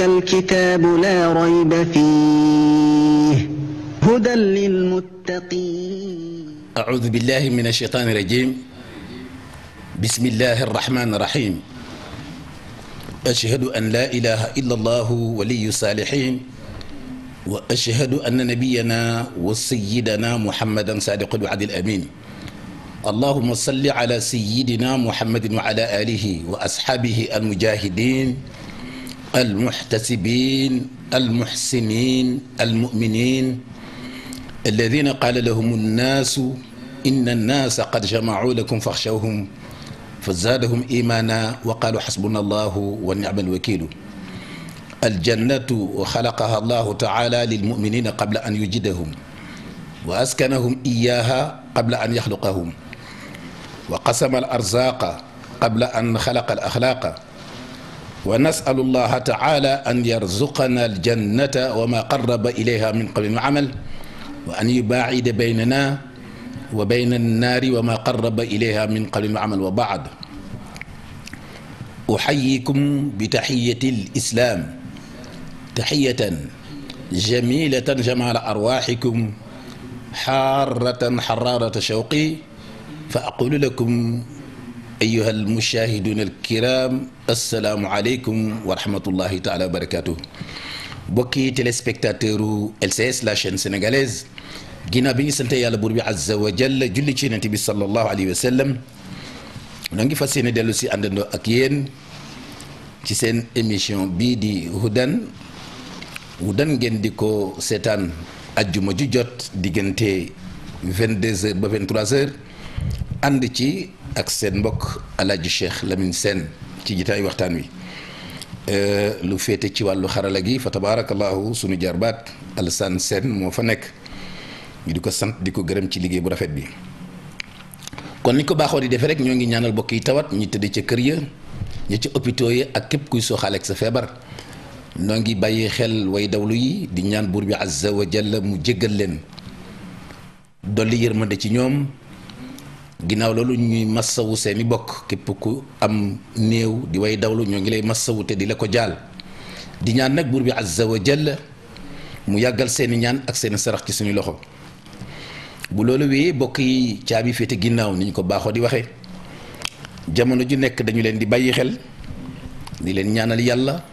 الكتاب لا ريب فيه هدى للمتقين. أعوذ بالله من الشيطان الرجيم. بسم الله الرحمن الرحيم. أشهد أن لا إله إلا الله ولي الصالحين، وأشهد أن نبينا وسيدنا محمدا صادق الوعد الأمين. اللهم صل على سيدنا محمد وعلى آله وأصحابه المجاهدين المحتسبين المحسنين المؤمنين الذين قال لهم الناس إن الناس قد جمعوا لكم فاخشوهم فزادهم إيمانا وقالوا حسبنا الله ونعم الوكيل. الجنة خلقها الله تعالى للمؤمنين قبل أن يوجدهم، وأسكنهم إياها قبل أن يخلقهم، وقسم الأرزاق قبل أن خلق الأخلاق. ونسأل الله تعالى أن يرزقنا الجنة وما قرب إليها من قول وعمل، وأن يباعد بيننا وبين النار وما قرب إليها من قول وعمل. وبعد، أحييكم بتحية الإسلام، تحية جميلة جمال أرواحكم حارة حرارة شوقي، فأقول لكم أيها المشاهدون الكرام السلام عليكم ورحمة الله تعالى وبركاته. bokki téléspectateur LCS la chaîne sénégalaise, ginnaaw bi ñu sant yàlla buur bi azza wa jalla julli ci yonent bi sallallahu alayhi wa sallam, noo ngi fas yéene dellu si àndandoo ak yéen ci seen émission bii di Hudan ngeen di ko seetaan ajjuma ju jot diggante 22h ba 23h, ànd ci ak seen mbokk Alaaji Cheikh Lamine Sène ci jitaayu waxtaan wi. lu féete ci wàllu xarala gi fa tabarakallahu sunu jarbaat Alassane Sène moo fa nekk, ñu di ko sant di ko gërëm ci liggéey bu rafet bi. kon ni ko baaxoo di defee rek, ñoo ngi ñaanal mbokk yi tawat ñi tëdd ca kër ya, ñi ci hôpitaux yi ak képp kuy sooxaale ak sa feebar. noo ngi bàyyi xel way dawlu yi di ñaan buur bi azza wa jalla mu jéggal leen, dolli yërmande ci ñoom. ginnaaw loolu ñuy massawu seeni bokk, képp ku am néew di way dawlu ñoo ngi lay massawu te di la ko jaal. di ñaan nag buur bi azza wa jalla mu yàggal seeni ñaan ak seeni sarax ci suñu loxo. bu loolu wéyee bokk yi caabi féete ginnaaw ni ñu ko baaxoo di waxee, jamono ju nekk dañu leen di bàyyi xel, di leen ñaanal yàlla,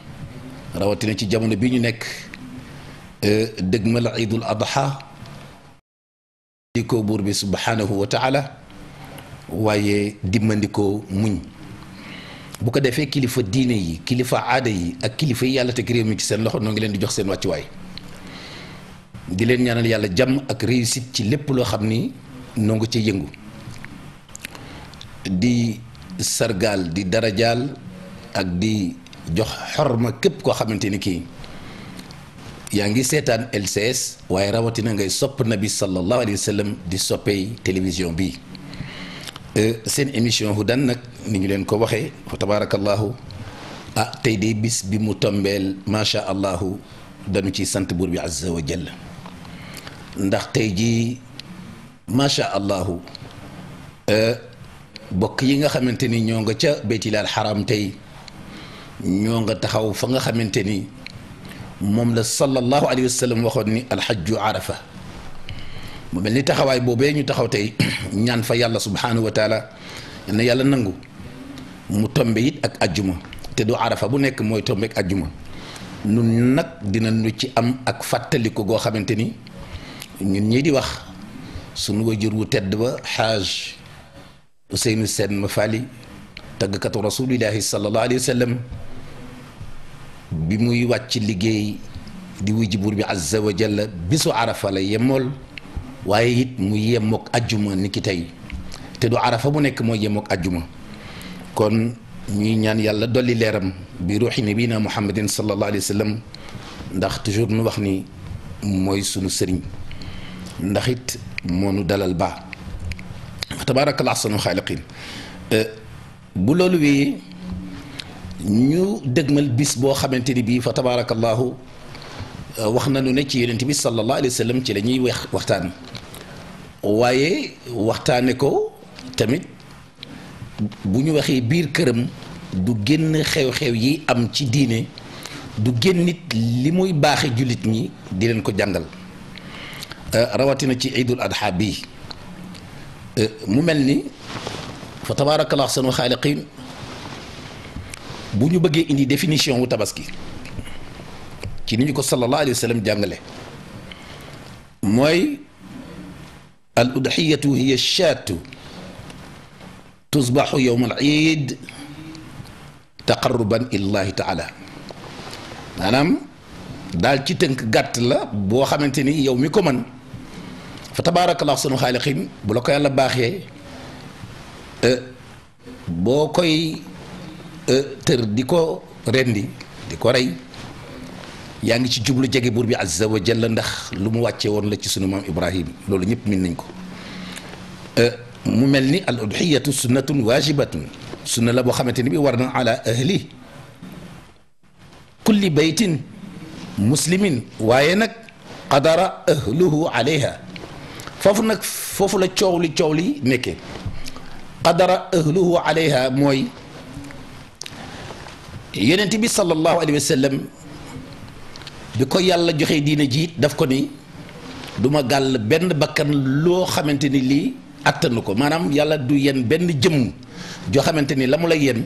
rawatina ci jamono bi ñu nekk dëgmal iidul adha di ko buur bi subhanahu wa taala, waaye dimmandikoo muñ. bu ko defee kilifa diine yi, kilifa aada yi ak kilifa yi yàlla teg réew mi ci seen loxo, noo ngi leen di jox seen wàccuwaay, di leen ñaanal yàlla jàmm ak réussite ci lépp loo xam ni noo ngi ca yëngu, di sargaal di darajaal ak di jox xorma képp koo xamante ni kii yaa ngi seetaan LCS, waaye rawatina ngay sopp nabi sallallahu alayhi wa sallam, di soppey télévision bi. seen émission Hudan nag ni ñu leen ko waxee fa tabarakallahu, tey de bis bi mu tombeel macha allahu dañu ciy sant buur bi azza wa jalla, ndax tey jii macha allahu bokk yi nga xamante ni ñoo nga ca baytilal xaram, tey ñoo nga taxaw fa nga xamante ni moom la sallallahu alayhi wa sallam waxoon ni alxajju arafa. mu mel ni taxawaay boobee ñu taxaw tey ñaan fa yàlla subhanahu wa taala na yàlla nangu mu tombe it ak ajjuma, te du arafa bu nekk mooy tombe ak ajjuma. nun nag dinañu ci am ak fàttaliku goo xamante ni ñun ñii di wax sunu wajur wu tedd ba xaaj Ousseynou Sène ma fali, tàggkatu rasulillahi sallallahu alayhi wa sallam, bi muy wàcc liggéey di wuy ji buur bi azza wa jalla bisu arafa la yemool, waaye it mu yemook ajjuma ni ki tey, te du arafa bu nekk mooy yemook ajjuma. kon ñuy ñaan yàlla dolli leeram bi ruuxi nabina muhammadin sallallahu alayhi wa sallam, ndax toujours nu wax ni mooy sunu sëriñ, ndax it moo nu dalal baa fa tabaarakallah ahsanu xaaliqin. bu loolu wéyee ñu dëgmal bis boo xamante ni bii fa tabaarakallahu wax nañu ne ci yonent bi sallallahu alayhi wa sallam ci la ñuy waxtaan, waaye waxtaane ko tamit bu ñu waxee biir këram du génn xew-xew yi am ci diine du génn nit li muy baaxe jullit ñi di leen ko jàngal rawatina ci iidul adha bii mu mel ni fa tabaarakallah ahsanul xaaliqiin bu ñu bëggee indi définition wu tabaski ci ni ñu ko sallallahu alayhi wa sallam jàngale mooy al udhiyatu hiya shaatu tusbaxu yowma al iid taqarruban ilallahi taala maanaam daal ci tënk gàtt la boo xamante ni yow mi ko man fa tabaarakallah ahsanul xaaliqiin bu la ko yàlla baaxee boo koy tër di ko rendi di ko rey yaa ngi ci jublu jege buur bi azza wa jalla ndax lu mu wàcce woon la ci sunu maam Ibrahim loolu ñëpp min nañ ko mu mel ni al udhiyatu sunnatun waajibatun sunna la boo xamante ni bi war na ala ahli kulli baytin muslimin waaye nag qadara ahluhu alayha foofu la coow li nekkee qadara ahluhu alayha mooy yonent bi sallallahu alayhi wa sallam bi ko yàlla joxe diina jiit daf ko ni duma gàll benn bakkan loo xamante ni lii attanu ko maanaam yàlla du yen benn jëmm joo xamante ni la mu la yen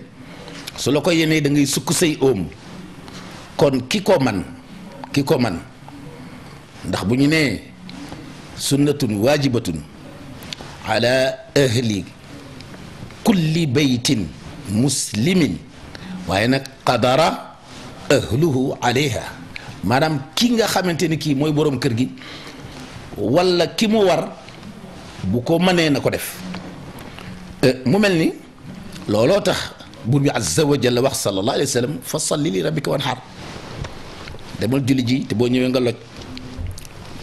su la ko yenee da ngay sukk say óom kon ki ko man ndax bu ñu nee sunnatun waajibatun ala ahli kulli baytin muslimin waaye nag qadara ahluhu alayha maanaam ki nga xamante ni kii mooy boroom kër gi walla ki mu war bu ko mënee na ko def mu mel ni looloo tax buur bi azza wa jalla wax sallallahu alayhi wa sallam fa salli li rabbika wanhar demal julli ji te boo ñëwee nga loj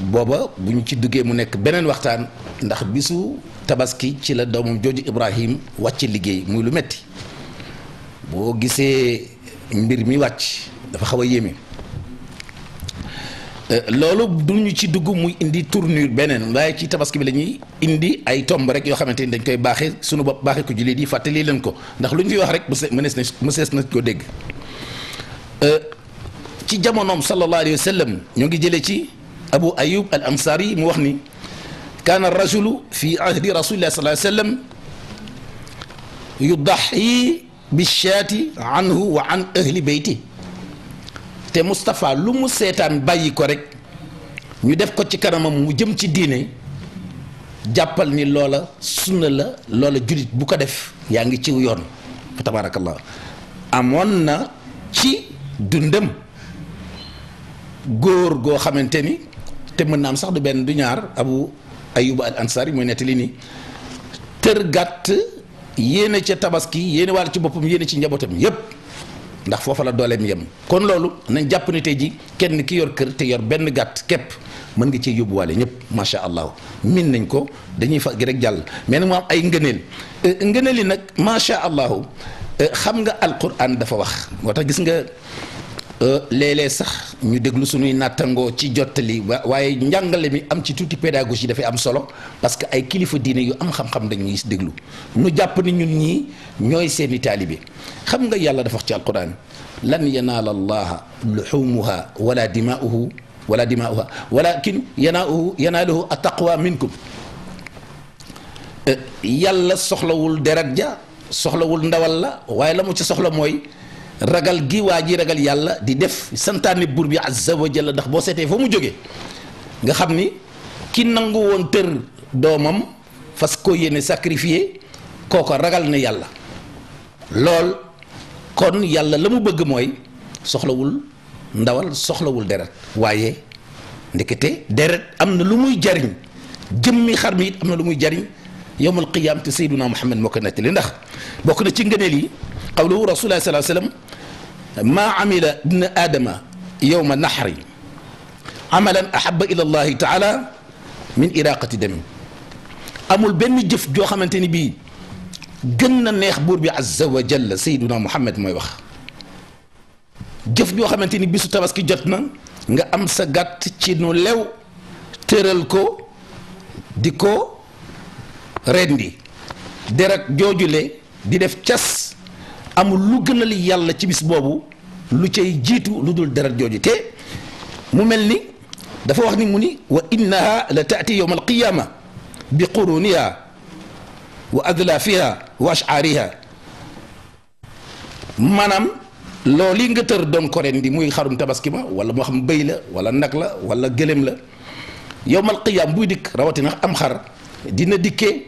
booba bu ñu ci duggee mu nekk beneen waxtaan ndax bisu tabaski ci la doomam jooju Ibrahim wàcce liggéey muy lu metti boo gisee mbir mi wàcc dafa xaw a yéeme loolu du ñu ci dugg muy indi tournure beneen waaye ci tabaski bi la ñuy indi ay tomb rek yoo xamante ni dañ koy baaxee sunu bopp baaxee ko jullit yi fàttali leen ko ndax lu ñu fi wax rek mënees na ko dégg ci jamonoom sallallahu alayhi wa sallam ñoo ngi jëlee ci Abu Ayyub al Ansari mu wax ni kaana rajulu fi ahdi rasulillah sallallahu alayhi wa sallam yudaxi bi shaati anhu wa an ahli beyti te Moustapha lu mu seetaan bàyyi ko rek ñu def ko ci kanamam mu jëm ci diine jàppal ni loola sunna la loola jullit bu ko def yaa ngi ciw yoon fa tabaarakallah amoon na ci dundam góor goo xamante ni te mën naa am sax du benn du ñaar Abu Ayyub al Ansari mooy nettali ni tër gàtt yéene ca tabaski yéene wàll ci boppam yéene ci njabootam yépp ndax foofa la dooleem yem kon loolu nañ jàpp ni tey ji kenn ki yor kër te yor benn gàtt képp mën nga cee yóbbuwaale ñëpp macha allah min nañ ko dañuy fa gi rek jàll mais nag mu am ay ngëneel yi nag macha allah xam nga alquran dafa wax moo tax gis nga léeg-léeg sax ñu déglu suñuy nattangoo ci jottali waaye njàngale mi am ci tuuti pédagogie dafay am solo parce que ay kilifa diine yu am xam-xam dañuy déglu nu jàpp ni ñun ñii ñooy seeni taalibe xam nga yàlla dafa wax ci alquran lan yanaala allaha luxumuha wala dimaa'uha walakin yanaaluhu attaqwa minkum yàlla soxlawul deret ja soxlawul ndawal la waaye la mu ci soxla mooy ragal gi waa ji ragal yàlla di def santaane buur bi azza wa jalla ndax boo seetee fa mu jóge nga xam ni ki nangu woon tër doomam fas ko yéene sacrifié kooko ragal na yàlla lool kon yàlla la mu bëgg mooy soxlawul ndawal soxlawul deret waaye ndekete deret am na lu muy jariñ jëmmi xar mi it am na lu muy jariñ yowmal qiyaam te sayduna Muhammad moo ko nettali ndax bokk na ci ngëneel yi qawluhu rasulullah sallallahu alayhi wa sallam maa amila ibn aadama yowma naxri amalan ahaba ila allahi taala min iraqati dami amul benn jëf joo xamante ni bii gën na neex buur bi azza wa jalla sayduna Muhammad mooy wax jëf joo xamante ni bisu tabaski jot na nga am sa gàtt ci nu lew tëral ko di ko rendi deret joojule di def cas amul lu gënal yàlla ci bis boobu lu cay jiitu lu dul deret jooju te mu mel ni dafa wax ni mu ni wa innaha la taati yowma alqiyama bi quruniha wa adlaafiha wa ash'ariha maanaam loolu yi nga tër doon ko ren di muy xarum tabaski ma wala moo xam bëy la wala nag la wala gëlëm la yowmal qiyaam buy dikk rawatina am xar dina dikkee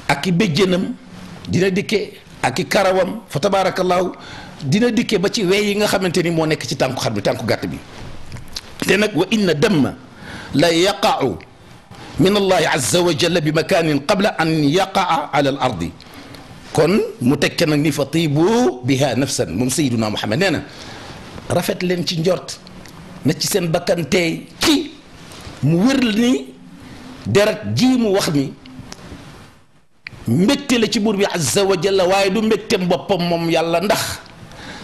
ak i béjjénam dina dikkee ak i karawam fa tabaarakallaahu dina dikkee ba ci wey yi nga xamante ni moo nekk ci tànku xar bi tànku gàtt bi te nag wa inna damma la yaqa'u min allahi azza wa jalla bi makanin qabla an yaqa'a ala al ardi kon mu tekke nag ni fa tiibu biha nafsan moom sayyiduna Muhammad nee na rafet leen ci njort na ci seen bakkan teey ci mu wér ni deret ji mu wax ni mbégte la ci buur bi azza wa jalla waaye du mbégteem boppam moom yàlla ndax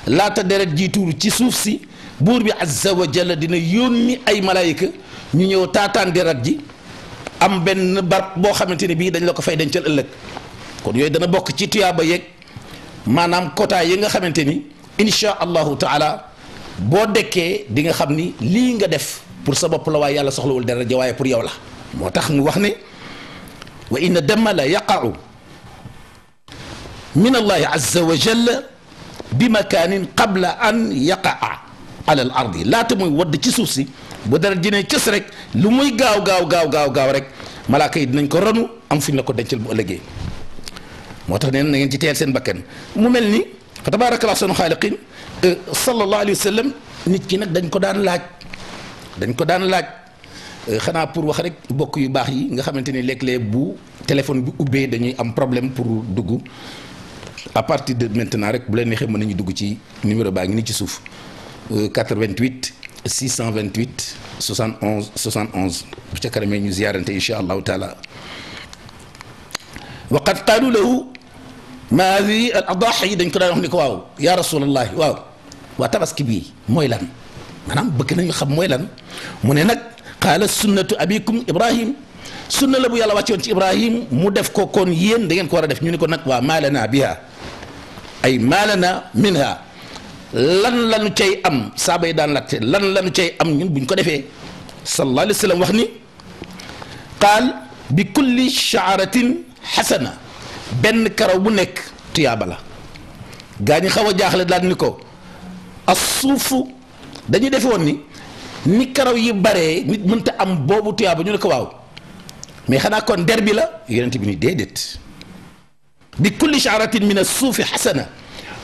laata deret ji tuuru ci suuf si buur bi azza wa jalla dina yónni ay malaayika ñu ñëw taataan deret ji am benn barab boo xamante ni bii dañ la ko fay dencal ëllëg kon yooyu dana bokk ci tuyaaba yeeg maanaam quota yi nga xamante ni insha allahu taala boo dekkee di nga xam ni lii nga def pour sa bopp la waaye yàlla soxlawul dara ja waaye pour yow la moo tax mu wax ne wa inna damma la yaqa'u min allahi azza wa jalla bi makanin qabla an yaqa'a ala al ardi laata muy wadd ci suuf si bu dara jinee cës rek lu muy gaaw rek malaaka yi dinañ ko ronu am fu ñu la ko dencal bu ëllëgee moo tax neen na ngeen ci teel seen bakkan mu mel ni fa tabaarakallah sunu xaaliqin sallallahu alayhi wa sallam nit ki nag dañ ko daan laaj xanaa pour wax rek mbokk yu baax yi nga xamante ni léeg-léeg bu téléphone bi ubbee dañuy am problème pour dugg à partir de maintenant rek bu leen neexee mën nañu dugg ci numéro baa ngi ni ci suuf 88 628 71 71 bu ca kanamee ñu ziyaarante insha allahu taala wa qad qaalu lahu ma hadi al adaahi dañ ko daan wax ni ko waaw ya rasulallahi waaw waa tabaski bii mooy lan maanaam bëgg nañu xam mooy lan mu ne nag qaala sunnatu abikum ibrahim sunna la bu yàlla wàcce woon ci ibrahim mu def ko kon yéen da ngeen ko war a def ñu ni ko nag waa maalana biha ay maalana minha lan lanu cay am saaba yi daan laajte lan lanu cay am ñun buñ ko defee sallallahu alayhi wa sallam wax ni qaal bi kulli shaaratin xasana benn karaw bu nekk tuyaaba la gaa ñi xaw a jaaxle daal ni ko as suufu dañuy defe woon ni karaw yi baree nit mënta am boobu tuyaaba ñu ne ko waaw mais xanaa kon der bi la yonent bi ni déedéet bi kulli shaaratin min as-suufi xasana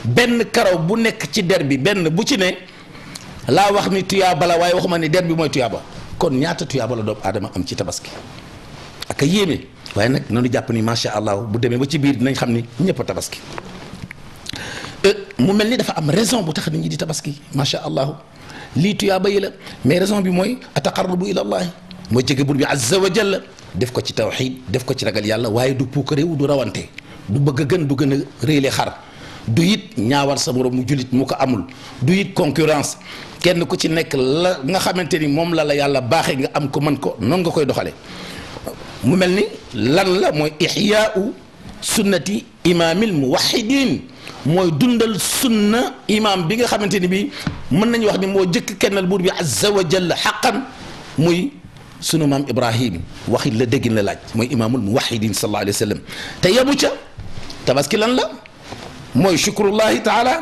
benn karaw bu nekk ci der bi benn bu ci ne laa wax ni tuyaaba la waaye waxuma ni der bi mooy tuyaaba kon ñaata tuyaaba la doomu aadama am ci tabaski ak a yéeme waaye nag noonu jàpp ni macha allah bu demee ba ci biir dinañ xam ni ñëpp a tabaski mu mel ni dafa am raison bu tax nit ñi di tabaski macha allah lii tuyaaba yi la mais raison bi mooy ataqarrubu ila allah mooy jege bur bi azza wa jalla def ko ci tawxid def ko ci ragal yàlla waaye du puukarewu du rawante du bëgg a gën du gën a réyle xar du it ñaawal sa morom mu jullit mu ko amul du it concurrence kenn ku ci nekk la nga xamante ni moom la yàlla baaxee nga am ko mën ko noonu nga koy doxale mu mel ni lan la mooy ixyaau sunnati imaamil muwahidin mooy dundal sunna imaam bi nga xamante ni bi mën nañu wax ni moo jëkk kennal buur bi azza wa jalla xaqan muy sunu maam ibrahim waxit la déggin la laaj mooy imaamul muwahidin sallallahu alayhi wa sallam te yabu ca tabaski lan la mooy shukrullahi taala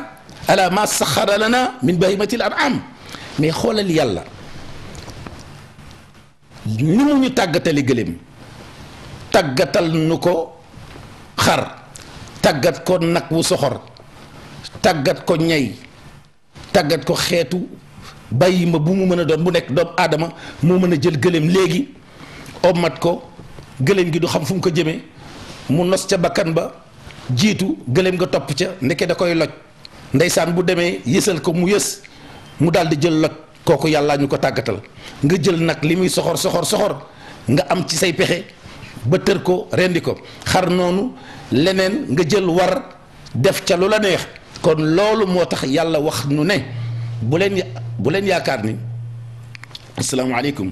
ala ma saxara lana min bahimatil an'am mais xoolal yàlla ni mu ñu tàggatali gëléem tàggatal nu ko xar tàggat ko nag wu soxor tàggat ko ñay tàggat ko xeetu bàyyi ma bu mu mën a doon bu nekk doomu aadama moo mën a jël gëléem léegi ommat ko gëléem gi du xam fu mu ko jëmee mu nos ca bakkan ba jiitu gëléem nga topp ca ndeke da koy loj ndeysaan bu demee yësal ko mu yës mu daal di jël loj kooku yàllaa ñu ko tàggatal nga jël nag li muy soxor nga am ci say pexe ba tër ko rendi ko xar noonu leneen nga jël war def ca lu la neex kon loolu moo tax yàlla wax nu ne bu leen yaakaar ni asalaamaaleykum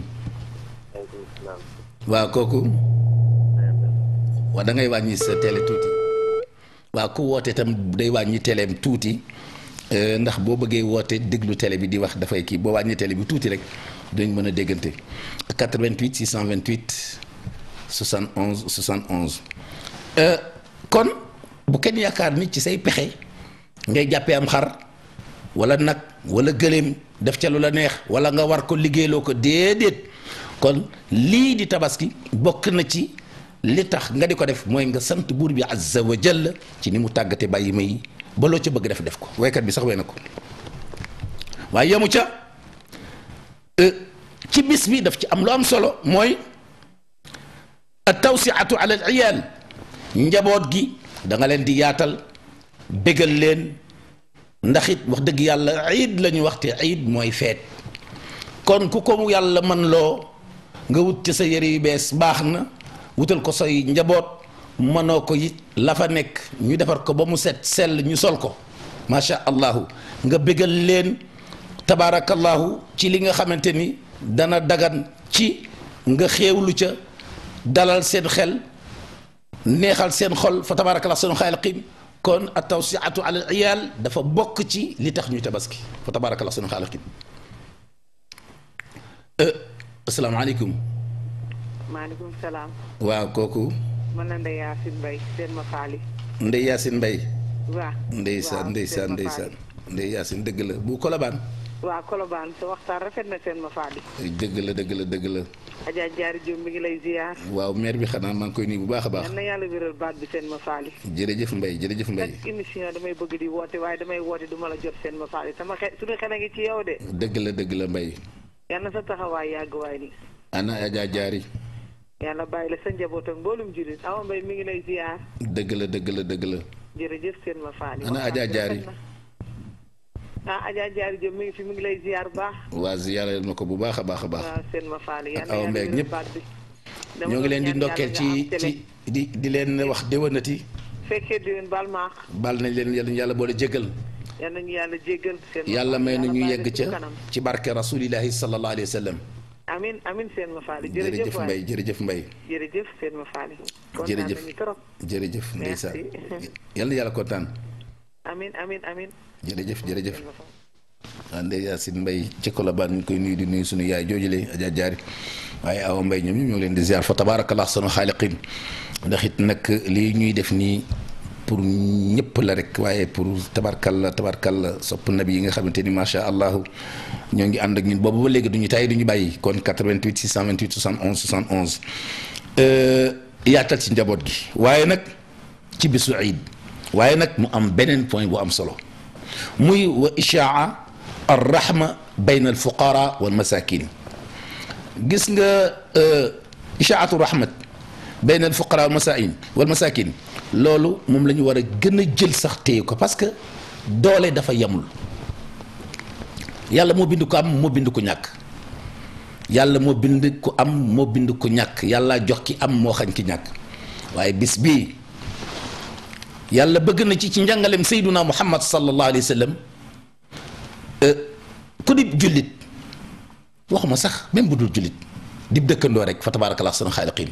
waaw kooku waaw da ngay wàññi sa télé tuuti waaw ku woote tam day wàññi téléem tuuti ndax boo bëggee woote déglu télé bi di wax dafay kii boo wàññi télé bi tuuti rek dañ mën a déggante 88 628 71 71 kon bu kenn yaakaar nit ci say pexe ngay jàppee am xar wala nag wala gëléem def ca lu la neex wala nga war ko liggéeyloo ko déedéet kon lii di tabaski bokk na ci li tax nga di ko def mooy nga sant buur bi azza wa jalla ci ni mu tàggate bàyyi may ba loo ca bëgg def ko waykat bi sax wey na ko waaye yemu ca ci bis bi daf ci am lu am solo mooy at tawsiatu ala al iyal njaboot gi da nga leen di yaatal bégal leen ndax it wax dëgg yàlla iid la ñu waxte iid mooy feet kon ku ko yàlla man loo nga wut ci sa yëre yu bees baax na wutal ko say njaboot mënoo ko it la fa nekk ñu defar ko ba mu set sell ñu sol ko macha allahu nga bégal leen tabaarakallahu ci li nga xamante ni dana dagan ci nga xéewlu ca dalal seen xel neexal seen xol fa tabaarakallahu seen xaaliqin kon at tawsiatu ala al iyal dafa bokk ci li tax ñuy tabaski fa tabaarakallahu seen xaaliqin asalaamaaleykum. maaleykum salaam. waaw kooku. man la Ndeye Yacine Mbaye seen ma faali. Ndeye Yacine Mbaye. waaw ndeysaan Ndeye Yacine dëgg la bu Colobane. waaw Colobane sa waxtaan rafet na seen ma faali. dëgg la. Adja Diarry Diop mi ngi lay ziar. waaw maire bi xanaa maa ngi koy nuyu bu baax a baax. yal na yàlla wéral baat bi seen ma faali. jërëjëf Mbaye. chaque émission damay bëgg di woote waaye damay woote du ma la jot seen ma faali sama suñu xel a ngi ci yow de. dëgg la Mbaye. yal na sa taxawaay yàgg waay ni ana Adja Diarry. yàlla bàyyi la sa njaboot ak mboolum jullit Awa Mbaye mi ngi lay ziar. dëgg la. jërëjëf seen ma faali. ana Adja Diarry. Adja Diarry Diop mi ngi fi mi ngi lay ziar bu baax. waa ziaral ma ko bu baax a baax. waaw seen ma faali ak Awa Mbaye ak ñëpp ñoo ngi leen di ndokkeel ci di leen wax déwénati. fekkee déwén baal maax. baal nañ leen yàlla boole jéggal. yal nañu yàlla jéggal. yàlla may na ñu yegg ca ci barke rasulillahi sallallahu alayhi wa sallam. amiin seen ma faali. jërëjëf Mbaye jërëjëf seen ma faali. jërëjëf kontaan nañu trop. jërëjëf ndeysaan yal na yàlla kontaan. amiin. jërëjëf. waaw Ndeye Yacine Mbaye ci Colobane ñu ngi koy nuyu di nuyu suñu yaay joojule Adja Diarry waaye Awa Mbaye ñoom ñoo leen di ziar fa tabaarakallah sunu xaaliqin ndax it nag lii ñuy def nii pour ñëpp la rek waaye pour tabarkalla sopp nabi yi nga xamante ni macha allah ñoo ngi ànd ak ñun boobu ba léegi duñu tay duñu bàyyi kon 88 628 71 71 yaatal ci njaboot gi waaye nag ci bisu iid waaye nag mu am beneen point bu am solo muy wa ishaa ar rahma bayna al fuqara wal masakin gis nga ishaatu rahmat bayna al fuqara wal masakin loolu moom la ñu war a gën a jël sax téye ko parce que doole dafa yemul yàlla moo bind ko am moo bind ko ñàkk yàlla moo bind ko am moo bind ko ñàkk yàlla jox ki am moo xañ ki ñàkk waaye bis bii yàlla bëgg na ci njàngalem sayduna muhammad sallallahu alayhi wa sallam ku dib jullit waxuma sax même bu dul jullit dib dëkkandoo rek fa tabaarakallah sunu xaaliqin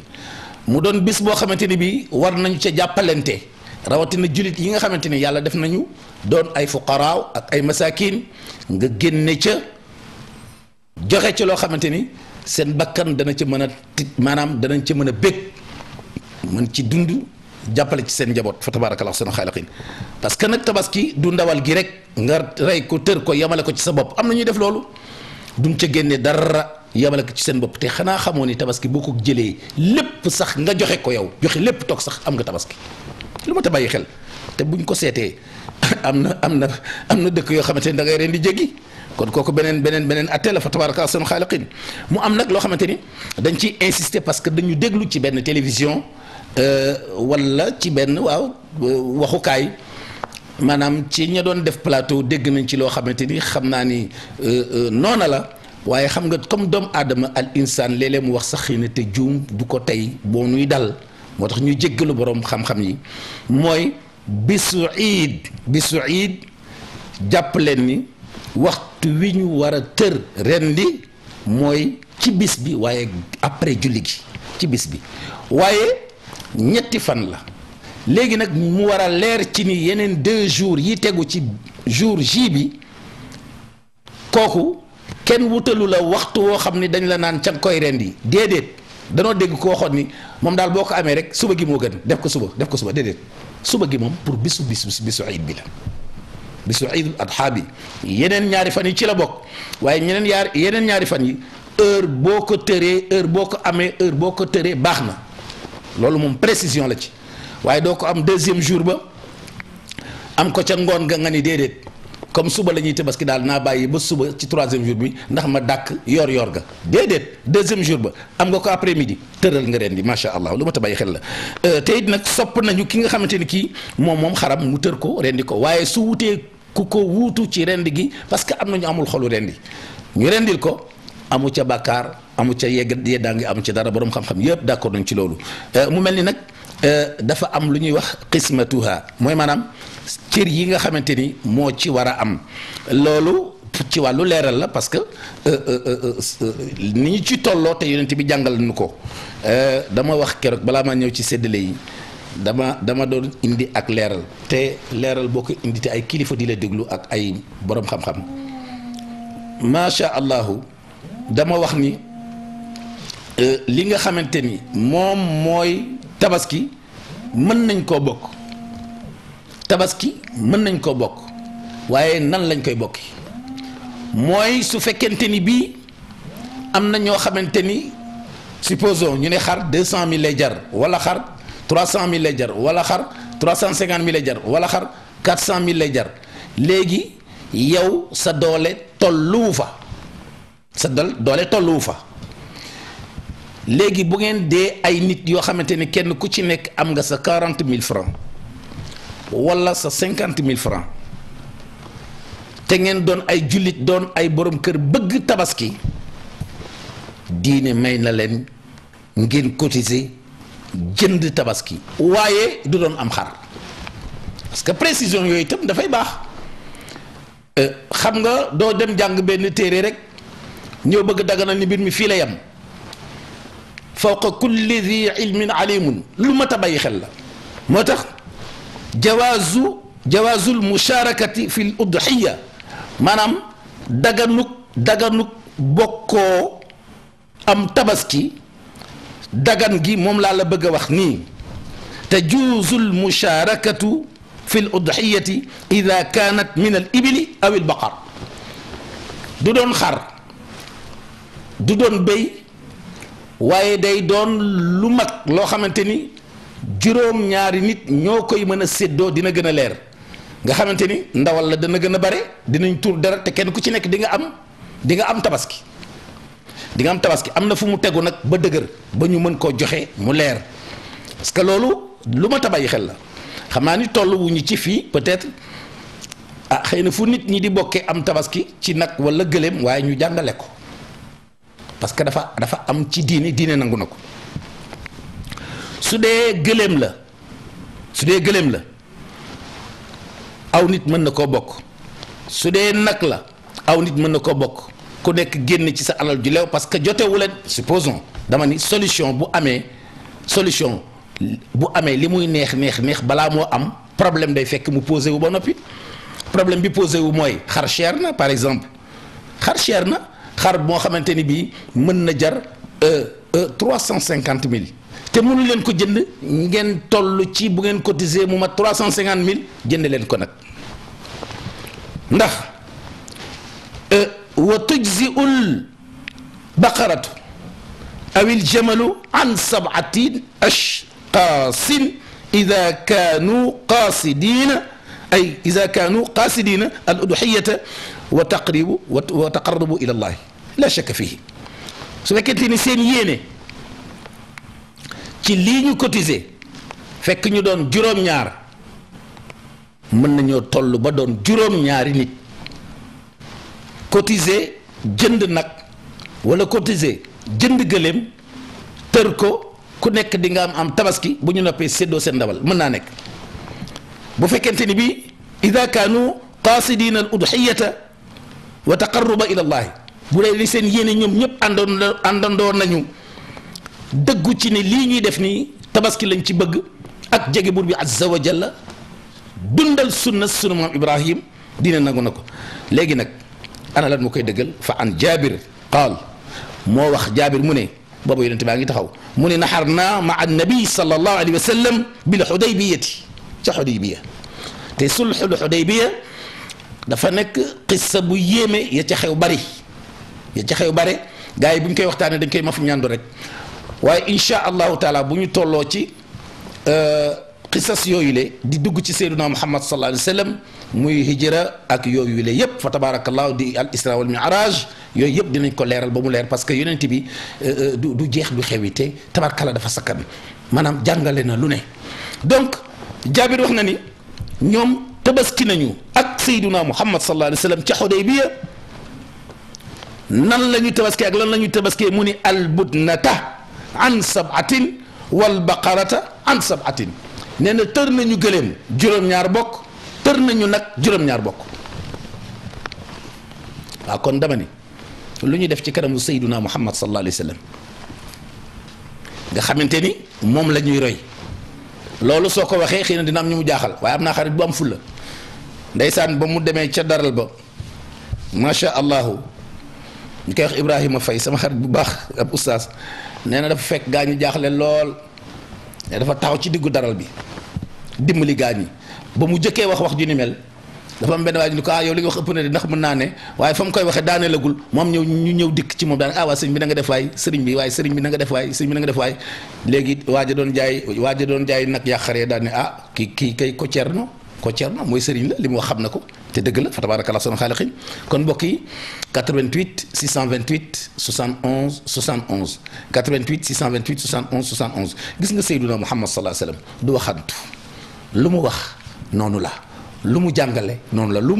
mu doon bis boo xamante ni bii war nañu ca jàppalante rawatina jullit yi nga xamante ni yàlla def nañu doon ay fuqaraaw ak ay masakin nga génne ca joxe ca loo xamante ni seen bakkan dana ca mën a maanaam danañ ca mën a bég mën ci dund jàppale ci seen njaboot fa tabaarakallah sunu xaaliqin parce que nag tabaski du ndawal gi rek nga rey ko tër ko yemale ko ci sa bopp am na ñuy def loolu duñ ca génne dara yemale ko ci seen bopp te xanaa xamoo ni tabaski boo ko jëlee lépp sax nga joxe ko yow joxe lépp toog sax am nga tabaski lu ma ta bàyyi xel te buñ ko seetee am na dëkk yoo xamante ni da ngay ren di jéggi kon kooku beneen atte la fa tabaarakallah sunu xaaliqin mu am nag loo xamante ni dañ ciy insister parce que dañu déglu ci benn télévision wala ci benn waxukaay maanaam ci ña doon def plateau dégg nañ ci loo xamante ni xam naa ni noona la waaye xam nga comme doomu aadama al insaan léeg-léeg mu wax sax xëy na te juum du ko tey boo nuy dal moo tax ñu jéggalu boroom xam-xam yi mooy bisu iid jàpp leen ni waxtu wi ñu war a tër ren di mooy ci bis bi waaye après julli gi ci bis bi waaye ñetti fan la léegi nag mu war a leer ci ni yeneen 2 jours yi tegu ci jour J bi kooku kenn wutalu la waxtu woo xam ni dañ la naan ca koy rendi déedéet danoo dégg ko waxoon ni moom daal boo ko amee rek suba gi moo gën def ko suba déedéet suba gi moom pour bisu iid bi la bisu iidul adha bi yeneen ñaari fan yi ci la bokk waaye yeneen ñaari fan yi heure boo ko tëree heure boo ko amee heure boo ko tëree baax na loolu moom précision la ci waaye doo ko am deuxième jour ba am ko ca ngoon nga ni déedéet comme suba la ñuy tabaski daal naa bàyyi ba suba ci troisième jour bi ndax ma dàkk yor ga déedéet deuxième jour ba am nga ko après midi tëral nga rendi macha allah lu ma ta bàyyi xel la te it nag sopp nañu ki nga xamante ni kii moom xaram mu tër ko rendi ko waaye su wutee ku ko wuutu ci rendi gi parce que am nañu amul xolu rendi ñu rendil ko amu ca bàkkaar amu ca yeddaa ngi amu ca dara borom xam-xam yëpp d'accord nañ ci loolu mu mel ni nag dafa am lu ñuy wax qismatuha mooy maanaam cër yi nga xamante ni moo ci war a am loolu ci wàllu leeral la parce que ni ñu ci tolloo te yonent bi jàngal nu ko dama wax keroog balaa maa ñëw ci séddale yi dama doon indi ak leeral te leeral boo ko indi te ay kilifa di la déglu ak ay borom xam-xam macha allahu dama wax ni li nga xamante ni moom mooy tabaski mën nañ koo bokk waaye nan lañ koy bokki mooy su fekkente ni bii am na ñoo xamante ni supposons ñu ne xar 200 000 lay jar wala xar 300 000 lay jar wala xar 350 000 lay jar wala xar 400 000 lay jar léegi yow sa doole tolluwu fa léegi bu ngeen dee ay nit yoo xamante ni kenn ku ci nekk am nga sa 40 000 francs wala sa 50 000 francs te ngeen doon ay jullit doon ay borom kër bëgg tabaski diine may na leen ngeen cotiser jënd tabaski waaye du doon am xar parce que précision yooyu itam dafay baax xam nga doo dem jàng benn téere rek ñëw bëgg daganal ni mbir mi fii la yam fawqa kulli dhi ilmin alimun lu mat a bàyyi xel la moo tax jawaazul musharakati fi l udhiya maanaam daganuk bokkoo am tabaski dagan gi moom laa la bëgg a wax nii tajuuzul musharakatu fi l udhiyati ida kanat min al ibili aw il baqar du doon xar du doon béy waaye day doon lu mag loo xamante ni juróom-ñaari nit ñoo koy mën a séddoo dina gën a leer nga xamante ni ndawal la dana gën a bare dinañ tuur dara te kenn ku ci nekk di nga am tabaski am na fu mu tegu nag ba dëgër ba ñu mën koo joxe mu leer parce que loolu lu ma tabayi xel la xam naa ni toll wu ñu ci fii peut-être xëy na fu nit ñi di bokkee am tabaski ci nag wala gëléem waaye ñu jàngale ko parce que dafa am ci diine nangu na ko su dee gëléem la aw nit mën na koo bokk su dee nag la aw nit mën na koo bokk ku nekk génn ci sa alal ju leew parce que jotewu leen supposons dama ni solution bu amee li muy neex balaa moo am problème day fekk mu posé wu ba noppi problème bi posé wu mooy xar cher na par exemple xar moo xamante ni bii mën na jar 350 000 te mënu leen ko jënd ngeen toll ci bu ngeen cotiser mu mat 350 000 jënd leen ko nag ndax wa tujziul baqaratu awil jamalu an sab'ati ashqaasin ida kaanu qaasidina al udhiyata wa taqarrubu ila allahi la shakka fihi su fekkente ni seen yéene ci lii ñu cotiser fekk ñu doon juróom-ñaar mën nañoo toll ba doon juróom-ñaari nit cotiser jënd nag wala cotiser jënd gëléem tër ko ku nekk di nga am tabaski bu ñu noppee séddoo seen ndawal mën naa nekk bu fekkente ni bi ida kaanu qasidina al udhiyata wa taqarruba ila allahi bu dee li seen yéene ñoom ñëpp àndandoo nañu dëggu ci ni lii ñuy def nii tabaski lañ ci bëgg ak jege buur bi azza wa jalla dundal sunu maam Ibrahim diine nangu na ko léegi nag ana lan moo koy dëggal fa an Jaabir qaal moo wax Jaabir mu ne boobu yonente baa ngi taxaw mu ne naxar naa ma annabi sallallahu alayhi wa sallam bil xudaybiyati ca xudaybiya te sulxul xudaybiya dafa nekk qissa bu yéeme ya ca xew bari gars yi bu ñu koy waxtaanee dañ koy maf ñàndu rek waaye insha allahu taala bu ñu tolloo ci qissas yooyu le di dugg ci sayyiduna muhammad sallallahu alayhi wa sallam muy hijra ak yooyu le yëpp fa tabarakallahu di al isra wal mi'raj yooyu yëpp dinañ ko leeral ba mu leer parce que yonent bi du jeex du xewite tabarakalla dafa sakkan maanaam jàngale na lu ne donc Jaabir wax na ni ñoom tabaski nañu ak sayyiduna muhammad sallallahu alayhi wa sallam ca Xudaybiya nan la ñuy tabaski ak lan la ñuy tabaski mu ni albudnata an sabatin wal baqarata an sabatin nee na tër nañu gëléem juróom-ñaar bokk tër nañu nag juróom-ñaar bokk waaw kon dama ni lu ñu def ci kanamu sayyiduna muhammad sallallahu alayhi wa sallam nga xamante ni moom la ñuy roy loolu soo ko waxee xëy na dina am ñu mu jaaxal waaye am naa xarit bu am fulla ndeysaan ba mu demee ca daral ba macha allahu ñu koy wax Ibrahima Faye sama xarit bu baax ab oustaz nee na dafa fekk gaa ñu jaaxle lool ne dafa taxaw ci diggu daral bi dimbali gaa ñi ba mu jëkkee wax ju ni mel dafa am benn waay ni ko yow li nga wax ëpp na de ndax mën naa ne waaye fa mu koy waxee daane lagul moom ñu ñëw dikk ci moom daan waa sëriñ bi na nga def waay sëriñ bi na nga def waay sëriñ bi na nga def waay léegi waaja doon jaay nag yàqaree daan ne kii kay ko cerno mooy sëriñ la li mu wax xam na ko te dëgg la fa tabarakallah sunu xaaliqin kon mbokk yi 88 628 71 71 88 628 71 71 gis nga Seydina Muhammad sallallahu alayhi wa sallam du waxantu lu mu wax noonu la lu mu jàngale noonu la lu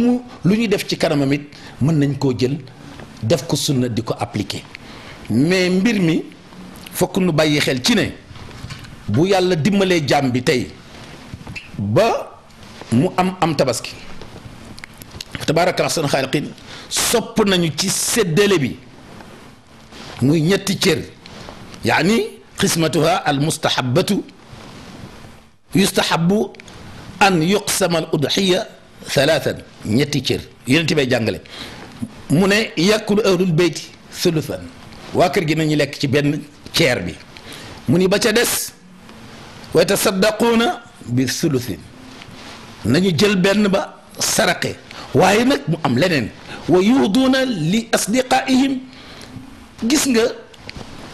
ñuy def ci kanamam it mën nañ koo jël def ko sunna di ko appliquer mais mbir mi fokk nu bàyyi xel ci ne bu yàlla dimbalee jaam bi tey ba mu am tabaski tabaarakallah seen xaaliqin sopp nañu ci séddale bi muy ñetti cër yaani xismatuha al mustahabatu yustahabu an yuqsama al udhiya thalathan ñetti cër yonent bay jàngale mu ne yakulu ahlul beyti thuluthan waa kër gi nañu lekk ci benn ceer bi mu ni ba ca des wa yatasaddaquuna bi thuluthin nañu jël benn ba saraqe waaye nag mu am leneen wa yuhduuna li asdiqaihim gis nga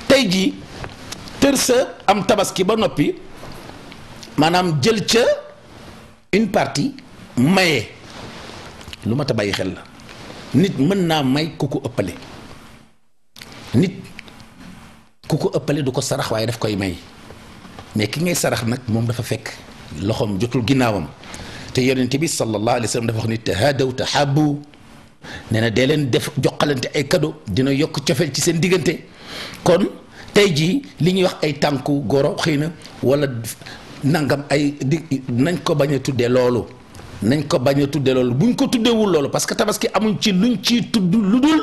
tey jii tër sa am tabaski ba noppi maanaam jël ca une partie maye lu mat a bàyyi xel la nit mën naa may ku ko ëppale nit ku ko ëppale du ko sarax waaye daf koy may mais ki ngay sarax nag moom dafa fekk loxoom jotul ginnaawam te yonent bi sallallahu alayhi wa sallam dafa wax ni tahaadaw tahabu nee na dee leen def joxalante ay cadeau dina yokk cofeel ci seen diggante kon tey jii li ñuy wax ay tànku goro xëy na wala nangam ay nañ ko bañ a tuddee loolu buñ ko tuddeewul loolu parce que tabaski amuñ ci luñ ciy tudd lu dul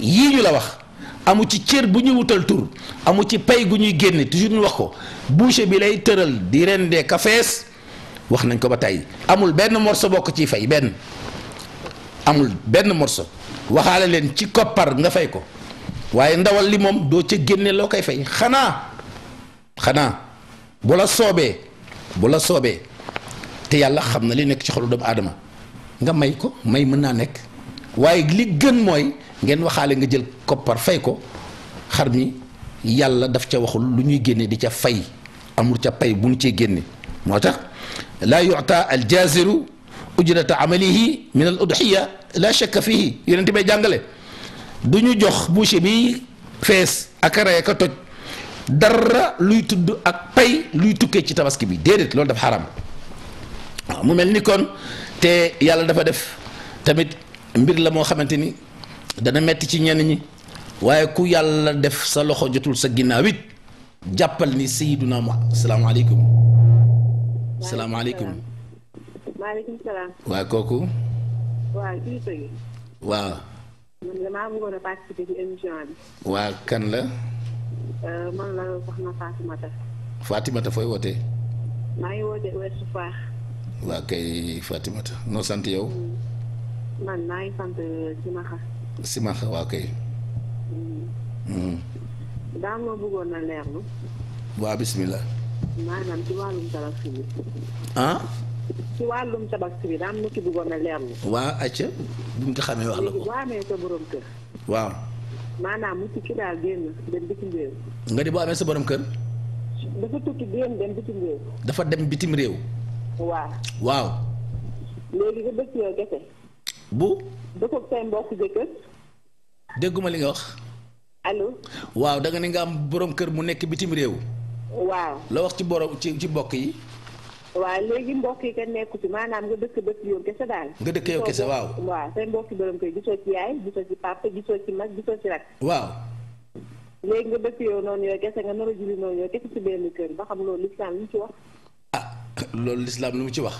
yii ñu la wax amu ci cër bu ñuy wutal tur amu ci pay gu ñuy génne toujours ñu wax ko boucher bi lay tëral di rendee kafees wax nañ ko ba tey amul benn morceau boo ko ciy fay amul benn morceau waxaale leen ci koppar nga fay ko waaye ndawal li moom doo ca génne loo koy fay xanaa bu la soobee te yàlla xam na li nekk ci xolu doomu aadama nga may ko may mën naa nekk waaye li gën mooy ngeen waxaale nga jël koppar fay ko xar mi yàlla daf ca waxul lu ñuy génne di ca fay amul ca pay bu ñu cee génne moo tax laa yu'ta al jaziru ujrata amalihi min al udhiya la shakka fihi yonent bay jàngale du ñu jox boucher bi fees ak rey ak toj dara luy tudd ak pay luy tukkee ci tabaski bi déedéet loolu dafa xaram waaw mu mel ni kon te yàlla dafa def tamit mbir la moo xamante ni dana metti ci ñenn ñi waaye ku yàlla def sa loxo jotul sa ginnaaw it jàppal ni sayyiduna Muhammad salaamaaleykum salaamaaleykum. maaleykum salaam. waa kooku. waaw kilifa gi. waaw. man damaa bëggoon a participer ci émission bi. waa kan la. man la soxna Fatimata. Fatimata fooy wootee. maa ngi wootee Ouest Foire. waa kay Fatimata noo sant yow. man maa ngi sant ci Maxa. Simaxa waaw kay. daam ma bëggoon na leerlu. waaw bismillah. maanaam ci wàllum tabaski bi. ah. ci wàllum tabaski bi daam na ki bëggoon na leerlu. waa acca bu ñu ko xamee wax la léegi ko. boo amee sa borom kër. waaw. maanaam mu tukki daal génn dem bitim réew. nga di boo amee sa borom kër. dafa tukki génn dem bitim réew. dafa dem bitim réew. waaw. waaw. léegi nga dëkk yow kese. bu. dëkk ak say mbokk jëkkër. dégguma li nga wax. allo. waaw da nga ni nga am borom kër mu nekk bitim réew. waaw. la wax ci borom ci mbokk yi. waaw léegi mbokk yi kenn nekku ci maanaam nga dëkk yow kese daal. nga dëkk yow kese waaw. waaw say mbokki borom kër gisoo ci yaay gisoo ci papa gisoo ci mag gisoo ci rak. waaw. léegi nga dëkk yow noonu yow kese nga nar a julli noonu yow kese ci benn kër ba xam loolu lislaam lu mu ci wax. ah loolu lislaam lu mu ci wax.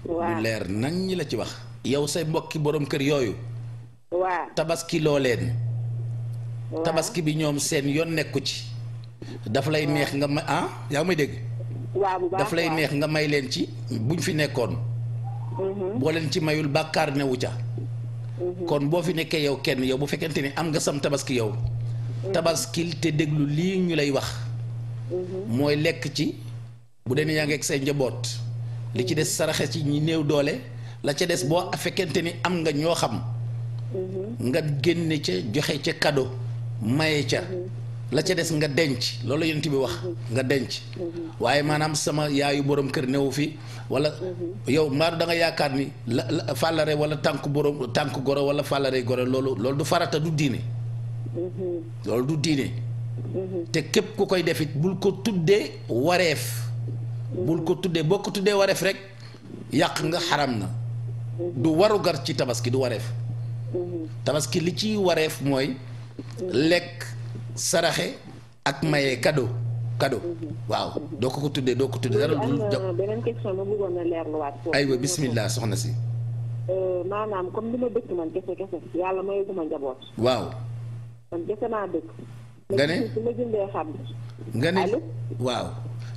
waaw lu leer nañ ñi la ci wax. yow say mbokki borom kër yooyu. waaw tabaski loo leen. waaw tabaski bi ñoom seen yoon nekku ci. daf lay neex nga ma yaa ngi may dégg. waaw bu baax daf lay neex nga may leen ci buñ fi nekkoon. boo leen ci mayul bàkkaar newu ca. kon boo fi nekkee yow kenn yow bu fekkente ni am nga sam tabaski yow. tabaskil te déglu lii ñu lay wax. mooy lekk ci bu dee yaa ngi ak say njaboot. li ci des saraxe ci ñi néew doole la ca des boo fekkente ni am nga ñoo xam. nga génne ca joxe ca cadeau maye ca. la ca des nga denc loolu la yonent bi wax nga denc. waaye maanaam sama yaayu borom kër newu fi wala. yow mbaaru da nga yaakaar ni la fàllare wala tànk goro wala fàllare goro loolu du farata du diine. loolu du diine. te képp ku koy def it bul ko tuddee wareef. bul ko tuddee boo ko tuddee wareef rek yàq nga xaram na. du warugar ci tabaski du wareef. tabaski li ciy wareef mooy lekk. saraxe ak maye cadeau waaw doo ko tuddee dara am na beneen question ma bëggoon na leerluwaat foofu. aywa bismillah soxna si. maanaam comme li ma dëkk man kese yàlla mayu ma njaboot. waaw. man kese naa dëkk. nga ne su ma jëndee xam. nga ne allo. waaw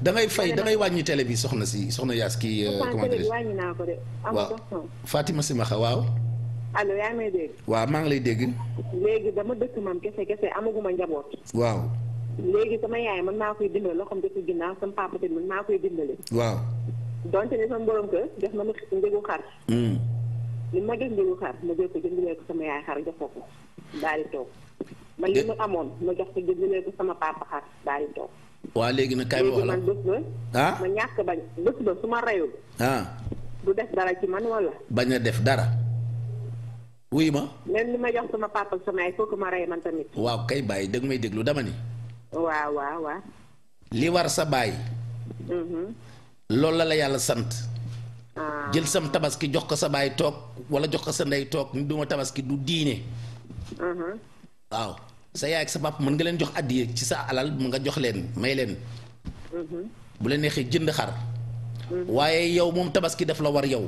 da ngay fay da ngay wàññi télé bi soxna Yaas kii. comment dirais-je wàññi naa ko de. waaw Fatima Simaxa waaw. allo yaa ngi may dégg. waaw maa ngi lay dégg. léegi dama dëkk man kese amaguma njaboot. waaw. léegi sama yaay man maa koy dimbale loo xam ne ci ginnaaw sama papa tamit man maa koy dimbale. waaw. donte ni sama borom kër def na ma njëgu xar. li ma jox njëgu xar ma jël ko jëndalee ko sama yaay xar jox ko daal di toog. man li ma amoon ma jox ko jëndalee ko sama papa xar daal di toog. waa léegi nag kaay ma wax la man bés ba. ma ñàkk bañ bés ba su ma reyul. du def dara ci man wala. bañ a def dara. wuy ma. même li ma jox sama papa sama yaay foofu ma rey man tamit. waaw kay bàyyi dëgg may déglu dama ni. waaw. li war sa baay. loolu la yàlla sant. jël sam tabaski jox ko sa baay toog wala jox ko sa ndey toog ni duma tabaski du diine. waaw sa yaay ak sa papa mën nga leen jox addiye ci sa alal mu nga jox leen may leen. bu la neexee jënd xar. waaye yow moom tabaski daf la war yow.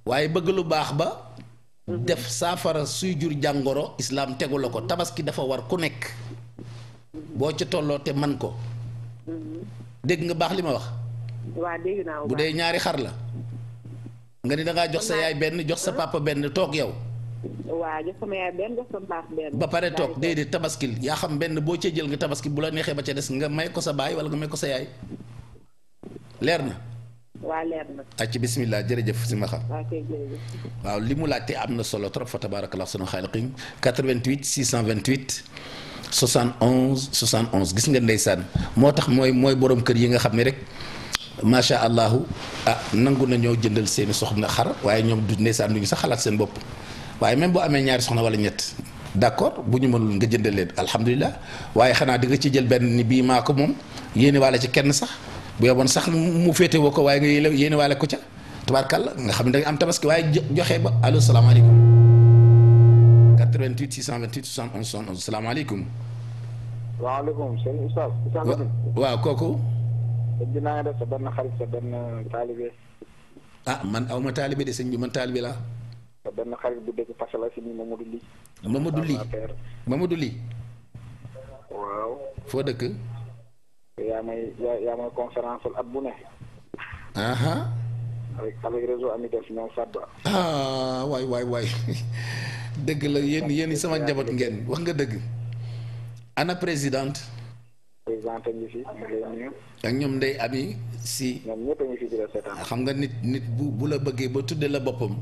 waaye bëgg lu baax ba. def saafara suy jur jàngoro islaam tegu la ko tabaski dafa war ku nekk. boo ca tolloo te man ko. dégg nga baax li ma wax. waa dégg naa bu dee ñaari xar la. nga ni dangaa jox sa yaay benn jox sa papa benn toog yow. waa jox sama yaay benn jox sama papa benn. ba pare toog déedéet tabaskil yaa xam benn boo cee jël nga tabaski bu la neexee ba ca des nga may ko sa baay wala nga may ko sa yaay. leer na. waa leer na. ci bismillah jërëjëf si ma xam. waaw waaw li mu laajte am na solo trop fa tabarakallah sunu xaaliqin 88 628 71 gis nga ndeysaan moo tax mooy borom kër yi nga xam ne rek macha allahu nangu nañoo jëndal seeni soxna xar waaye ñoom du ndeysaan du ñu sax xalaat seen bopp waaye même boo amee ñaari soxna wala ñett d'accord bu ñu mënul nga jëndal leen alhamdulilah waaye xanaa di nga ci jël benn ni bii maa ko moom yéene waale ci kenn sax bu yeboon sax mu féete woo ko waaye nga yéene waale ko ca tabaarkalla nga xam ne da nga am tabaski waaye joxe ba allo salaamaaleykum 88 628 71 71 salaamaaleykum. waaleykum salaam Oustaz. waaw kooku. sëñ bi naa nga def sa benn xarit sa benn taalibe. man aw ma taalibe de sëñ bi man taalibe laa. sa benn xarit bu dëkk Pasala si nii Mamadou Ly. waaw. foo dëkk. yaa may conférence at bu ne. avec réseau Ami Def ñoom Fatba. ah waay dëgg la yéen sama njaboot ngeen wax nga dëgg. ana présidente. présidente ngi fi mu ngi lay nuyu. ak ñoom Ndeye Ami si. ñoom ñëpp a ngi fi di la seetaan. xam nga nit bu la bëggee ba tudde la boppam.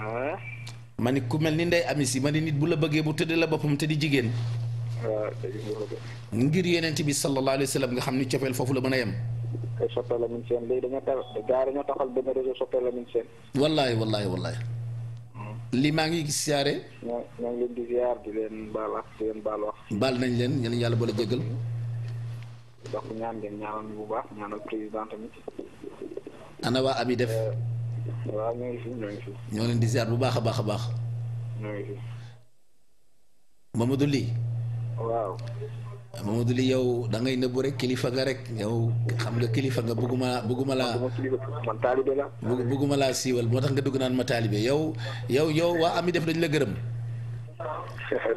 ah. ma ni ku mel ni Ndeye Ami si ma ni nit bu la bëggee bu tudde la boppam te di jigéen. waaw dëgg la. ngir yeneen bi sallallahu alayhi wa sallam nga xam ni cofeel foofu la mën a yem. ay soppee la min seen léegi dañoo taxal benn réseau soppee la min seen. wallaay. li maa ngi siyaare. ñoo ngi leen di ziar di leen baal wax di leen baal wax. baal nañ leen yàlla boole jéggal. donc ñaan ngeen ñaanal ñu bu baax ñaanal président tamit. ana waa Ami Def. waaw ñoo ngi fi. ñoo leen di ziar bu baax a baax. ñoo ngi fi. Mamadou Ly. waaw. Mamadou Ly yow da ngay nëbbu rek kilifa nga rek yow xam nga kilifa nga bëgguma laa. man taalibe la. bëgguma laa siiwal moo tax nga dugg naan ma taalibe yow waa Ami Def dañ la gërëm.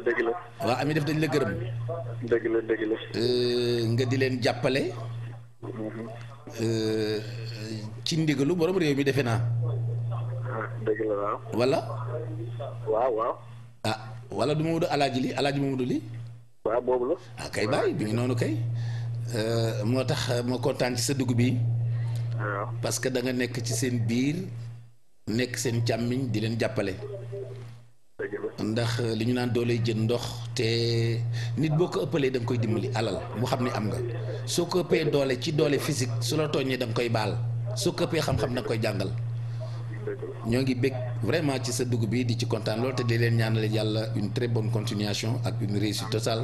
dëgg la. waa Ami Def dañ la gërëm. dëgg la. nga di leen jàppale. ci ndigalu borom réew mi defe naa. dëgg la waaw. wala. waaw. wala du Mamadou Alaaji Mamadou Ly. waaw boobu la. kay bàyyi bi ngi noonu kay. moo tax ma kontaan ci sa dugg bi. waaw parce que da nga nekk ci seen biir nekk seen càmmiñ di leen jàppale. ndax li ñu naan dooley jën ndox te nit boo ko ëppalee da nga koy dimbali alal mu xam ne am nga soo ko ëppee doole ci doole physique su la tooñee da nga koy baal soo ko ëppee xam-xam da nga koy jàngal. ñoo ngi bég vraiment ci sa dugg bi di ci kontaan loolu te di leen ñaanal yàlla une très bonne continuation ak une réussite totale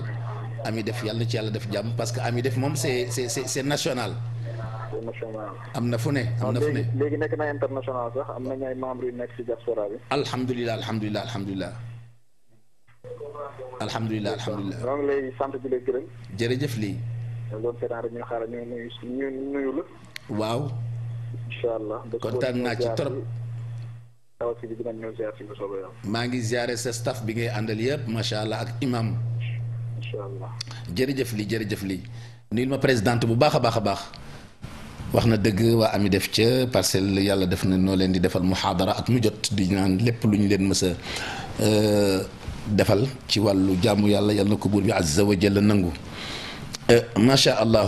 Ami Def yàlla na ci yàlla def jàmm parce que Ami Def moom c'est national. am na fu ne. léegi nekk na international sax am nañu ay membres yu nekk ci diaspora bi. alhamdulilah. ñoo ngi lay sant di la gërëm. jërëjëf lii. loolu seetaan rek ñu xaaral ñu nuyu la. waaw. incha allah kontaan naa ci trop. maa ngi ziare sa staff bi ngay àndal yëpp macha allah ak imam. incha allah. jërëjëf lii nuyul ma présidente bu baax a baax. wax na dëgg waa Ami Def ca parcelle yàlla def na noo leen di defal muhaadara at mu jot di naan lépp lu ñu leen mës a defal ci wàllu jaamu yàlla na ko buur bi azza wa jalla nangu. macha allah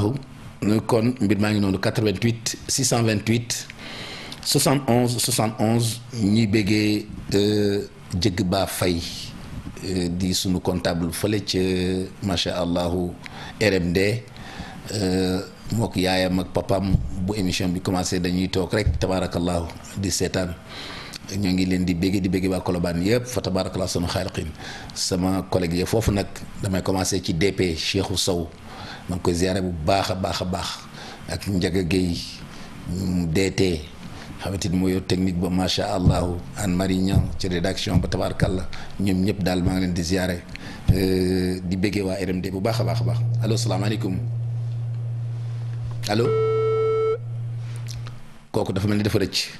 kon mbir maa ngi noonu 88 628 71 ñuy béggee jëgg baa fay di sunu comptable fële ca macha allah RMD. mook yaayam ak papam bu émission bi commencé dañuy toog rek tabaarakallahu di seetaan ñoo ngi leen di bégge waa Colobane yëpp fa tabaarakallahu sunu xaaliqin sama collègue yi foofu nag damay commencé ci DP Cheikhou Sow maa ngi koy ziare bu baax a baax ak Ndiaga Gueye DT xamante ni mooy yor technique ba macha allah Anne Marie Niang ci rédaction ba tabaarakallah ñoom ñëpp daal maa ngi leen di ziare di bégge waa RMD bu baax a baax allo salaamaaleykum. allo kooku dafa mel ni dafa rëcc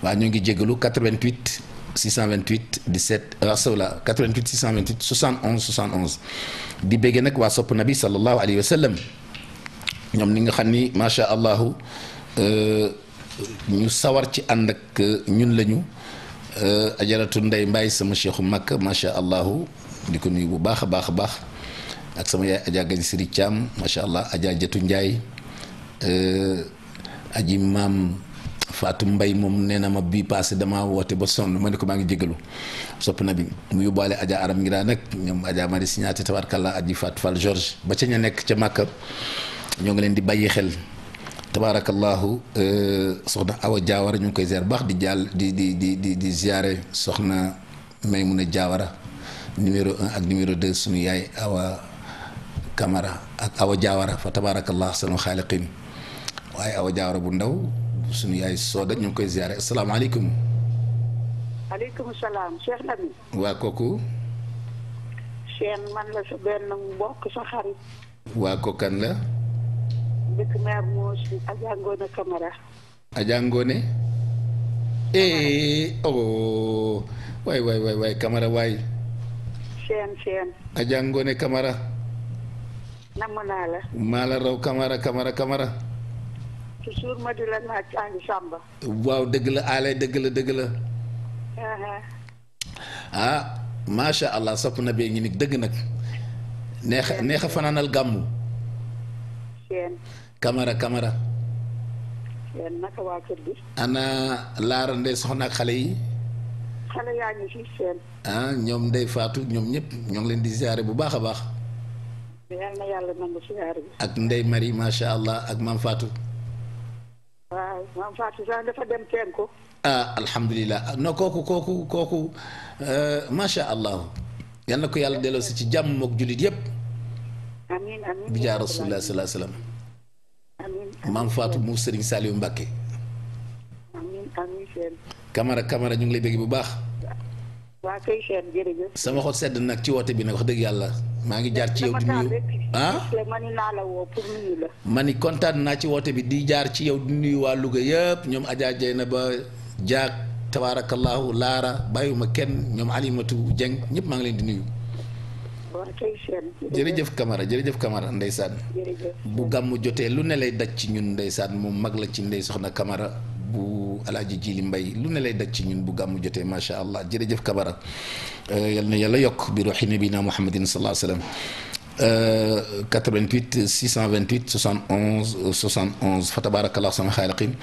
waaw ñoo ngi jégalu 88 628 17 rasoula 88 628 71 di béggee nag waa sopp nabi sallallahu alayhi wa sallam ñoom ni nga xam ni macha allah ñu sawar ci ànd ak ñun lañu ajaratu Ndey Mbaay sama cheikhu Makka macha allah di ko nuyu bu baax a baax ak sama yaay Adja Gañ Siri Thiam macha allah Adja Jatu Njaay aji maam Fatou Mbay moom nee na ma bii passé damaa woote ba sonn ma ne ko maa ngi jégalu sopp na bi mu yóbbaale Adja Aram ngi daa nag ñoom Adja Mari Signaté tabaarkalla aji Fatou Fall George ba ca ña nekk ca Màkka ñoo ngi leen di bàyyi xel tabaarakallahu soxna Awa Jaawara ñu ngi koy ziar baax di jàll di ziare soxna Maymuna Jaawara numéro 1 ak numéro 2 suñu yaay Awa Camara ak Awa Jaawara fa tabaarakallah sunu xaaliqin waaye Awa Jaawara bu ndaw suñu yaay Sooda ñu ngi koy ziare asalaamaaleykum. aleykum salaam Cheikh Nabi. waa kooku. Cheikh man la sa benn mbokk sa xarit. waa kooku kan la. dëkk meer moo si Adja Ngone Camara. Adja Ngone. oh waay Camara waay. Cheikh. Adja Ngone Camara. namm naa la. maa la raw Camara. toujours ma di la naaj ànd Samba. waaw dëgg la ale dëgg la ah macha allah sopp na bee ngi nit dëgg nag neexa fanaanal gàmmu seen kamara seen naka waa kër gi. ana laara ndey soxna ak xale yi xale yaa ngi fi seen. ah ñoom ndey faatu ñoom ñëpp ñoo ngi leen di ziare bu baax a baax yal na yàlla nangu siyaare bi. ak ndey mari macha allah ak maam faatu waaw maam Fatou sax dafa dem teen ko. ah alhamdulilah no kooku macha allah yal na ko yàlla delloo si ci jàmm mook jullit yëpp amiin amiin bi jaa rasulullah salaa salaam amiin maam Fatou mu Serigne Saliou Mbacké amiin seen. Camara ñu ngi lay bëgg bu baax. waa kay seen jërëjëf. sama xol sedd nag ci woote bi nag wax dëgg yàlla maa ngi jaar ci yow di nuyu mani naa la woo pour nuyu la. ma ni kontaan naa ci woote bi di jaar ci yow di nuyu waa Louga yëpp ñoom Adja Dieng ba jaag tabaarakallaahu laara bàyyiwuma kenn ñoom Alimatu Dieng ñëpp maa ngi leen di nuyu. waa kay seen. jërëjëf Camara ndeysaan. bu gàmmu jotee lu ne lay daj ci ñun ndeysaan moom mag la ci ndey soxna Camara bu alaaji Jili Mbay lu ne lay daj ci ñun bu gàmmu jotee macha allah jërëjëf Camara yal na yàlla yokk bi ruuxi nabina Muhammadin sallallahu alayhi wa sallam 88 628 71 71 fa tabarakallah sama xaaliqin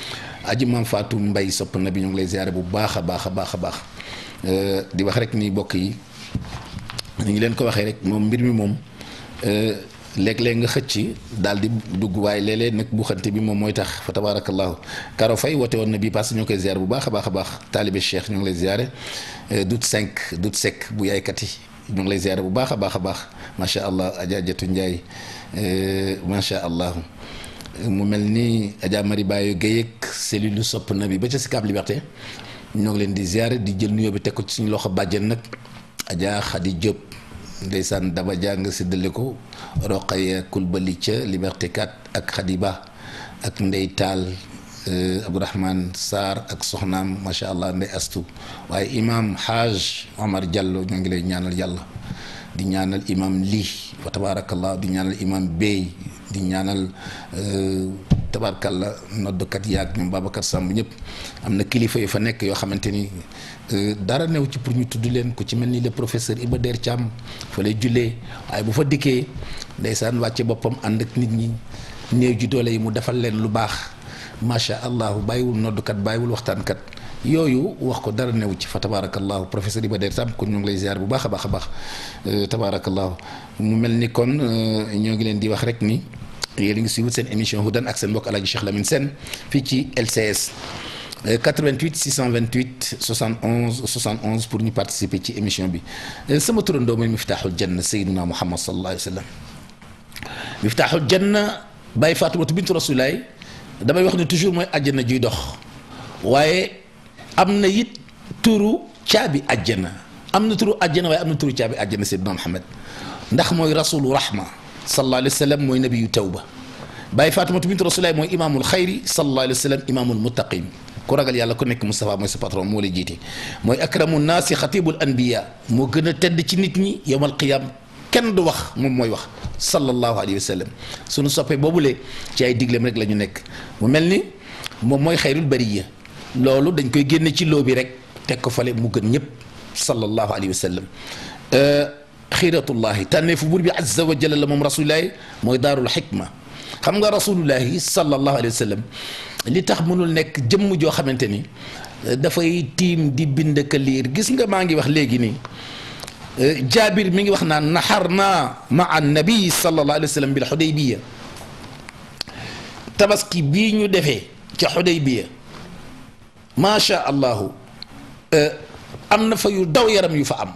aji maam Fatou Mbay sopp na bi ñu ngi lay ziare bu baax a baax di wax rek ni bokk yi ni ngi leen ko waxee rek moom mbir mi moom léeg-léeg nga xëcc daal di dugg waaye léeg-léeg nag bu xante bi moom mooy tax fa tabarakallahu Karo Faye woote woon na bii parce que ñoo koy ziare bu baax a baax taalibe Cheikh ñu ngi lay ziare dut sec bu yaaykat yi ñu ngi lay ziare bu baax a baax macha allah Adja Jatu Ndiaye macha allah mu mel ni Adja Mari Bayo Guèye ak cellule sopp na bi ba ca Sicap Liberté ñoo ngi leen di ziare di jël nuyoo bi teg ko ci suñu loxo bàjjen nag Adja Khady Diop ndeysaan daba jàng séddale ko Roqaya Kulbali ca Liberté 4 ak Khady Ba ak Ndey Taal Abdourahmane Sarr ak soxnaam macha allah Ndey Astu waaye imam Haj Omar Diallo ñoo ngi lay ñaanal yàlla di ñaanal imam lii wa tabarakallah di ñaanal imam Bey di ñaanal tabarakallah noddukat yaag ñoom Babacar Samb ñëpp am na kilifa yu fa nekk yoo xamante ni dara new ci pour ñu tudd leen ku ci mel ni le professeur Iba Der Thiam fa lay jullee waaye bu fa dikkee ndeysaan wàcce boppam ànd ak nit ñi néew ji doole yi mu defal leen lu baax macha allah bàyyiwul noddukat bàyyiwul waxtaankat yooyu wax ko dara new ci fa tabarakallahu professeur Iba Der Thiam kon ñu ngi lay ziar bu baax a baax tabarakallahu mu mel ni kon ñoo ngi leen di wax rek ni yéen a ngi suivre seen émission Hudan ak seen mbokk Alaaji Cheikh Lamine Sène fii ci LCS 88 628 71 71 pour ñu participer ci émission bi sama turandoo mooy Miftaaxul Janna Seydina Muhammad sallallahu alayhi wa sallam Miftaaxul Janna Baye Faatumata bintu Rasulaay damay wax ne toujours mooy àjjana juy dox waaye am na it turu caabi àjjana am na turu àjjana waaye am na turu caabi àjjana Seydina Muhammad ndax mooy rasulu rahma sallallahu alayhi wa sallam mooy nabiyu tawba Baye Faatumata bintu Rasulaay mooy imaamul xayri sallallahu alayhi wa sallam imaamul muttaqin ku ragal yàlla ku nekk Moustapha mooy sa patron moo lay jiite mooy akramu naasi xatibul anbiya moo gën a tedd ci nit ñi yowmal qiyam kenn du wax moom mooy wax sallallahu alayhi wa sallam suñu soppee boobule ci ay digleem rek la ñu nekk mu mel ni moom mooy xayrul bariya loolu dañ koy génne ci loo bi rek teg ko fale mu gën ñëpp sallallahu alayhi wa sallam xiiratullahi tànneefu buur bi azza wa jalla la moom rasulullahi mooy daarul xikma xam nga rasulullahi sallallahu alayhi wa sallam li tax mënul nekk jëmm joo xamante ni dafay tiim di bind ka liir gis nga maa ngi wax léegi nii jaabir mi ngi wax naan naxar naa maa nabi sallallahu alayhi wa sallam bil xudaybiya tabaski bii ñu defee ca xudaybiya macha allahu am na fa yu daw yaram yu fa am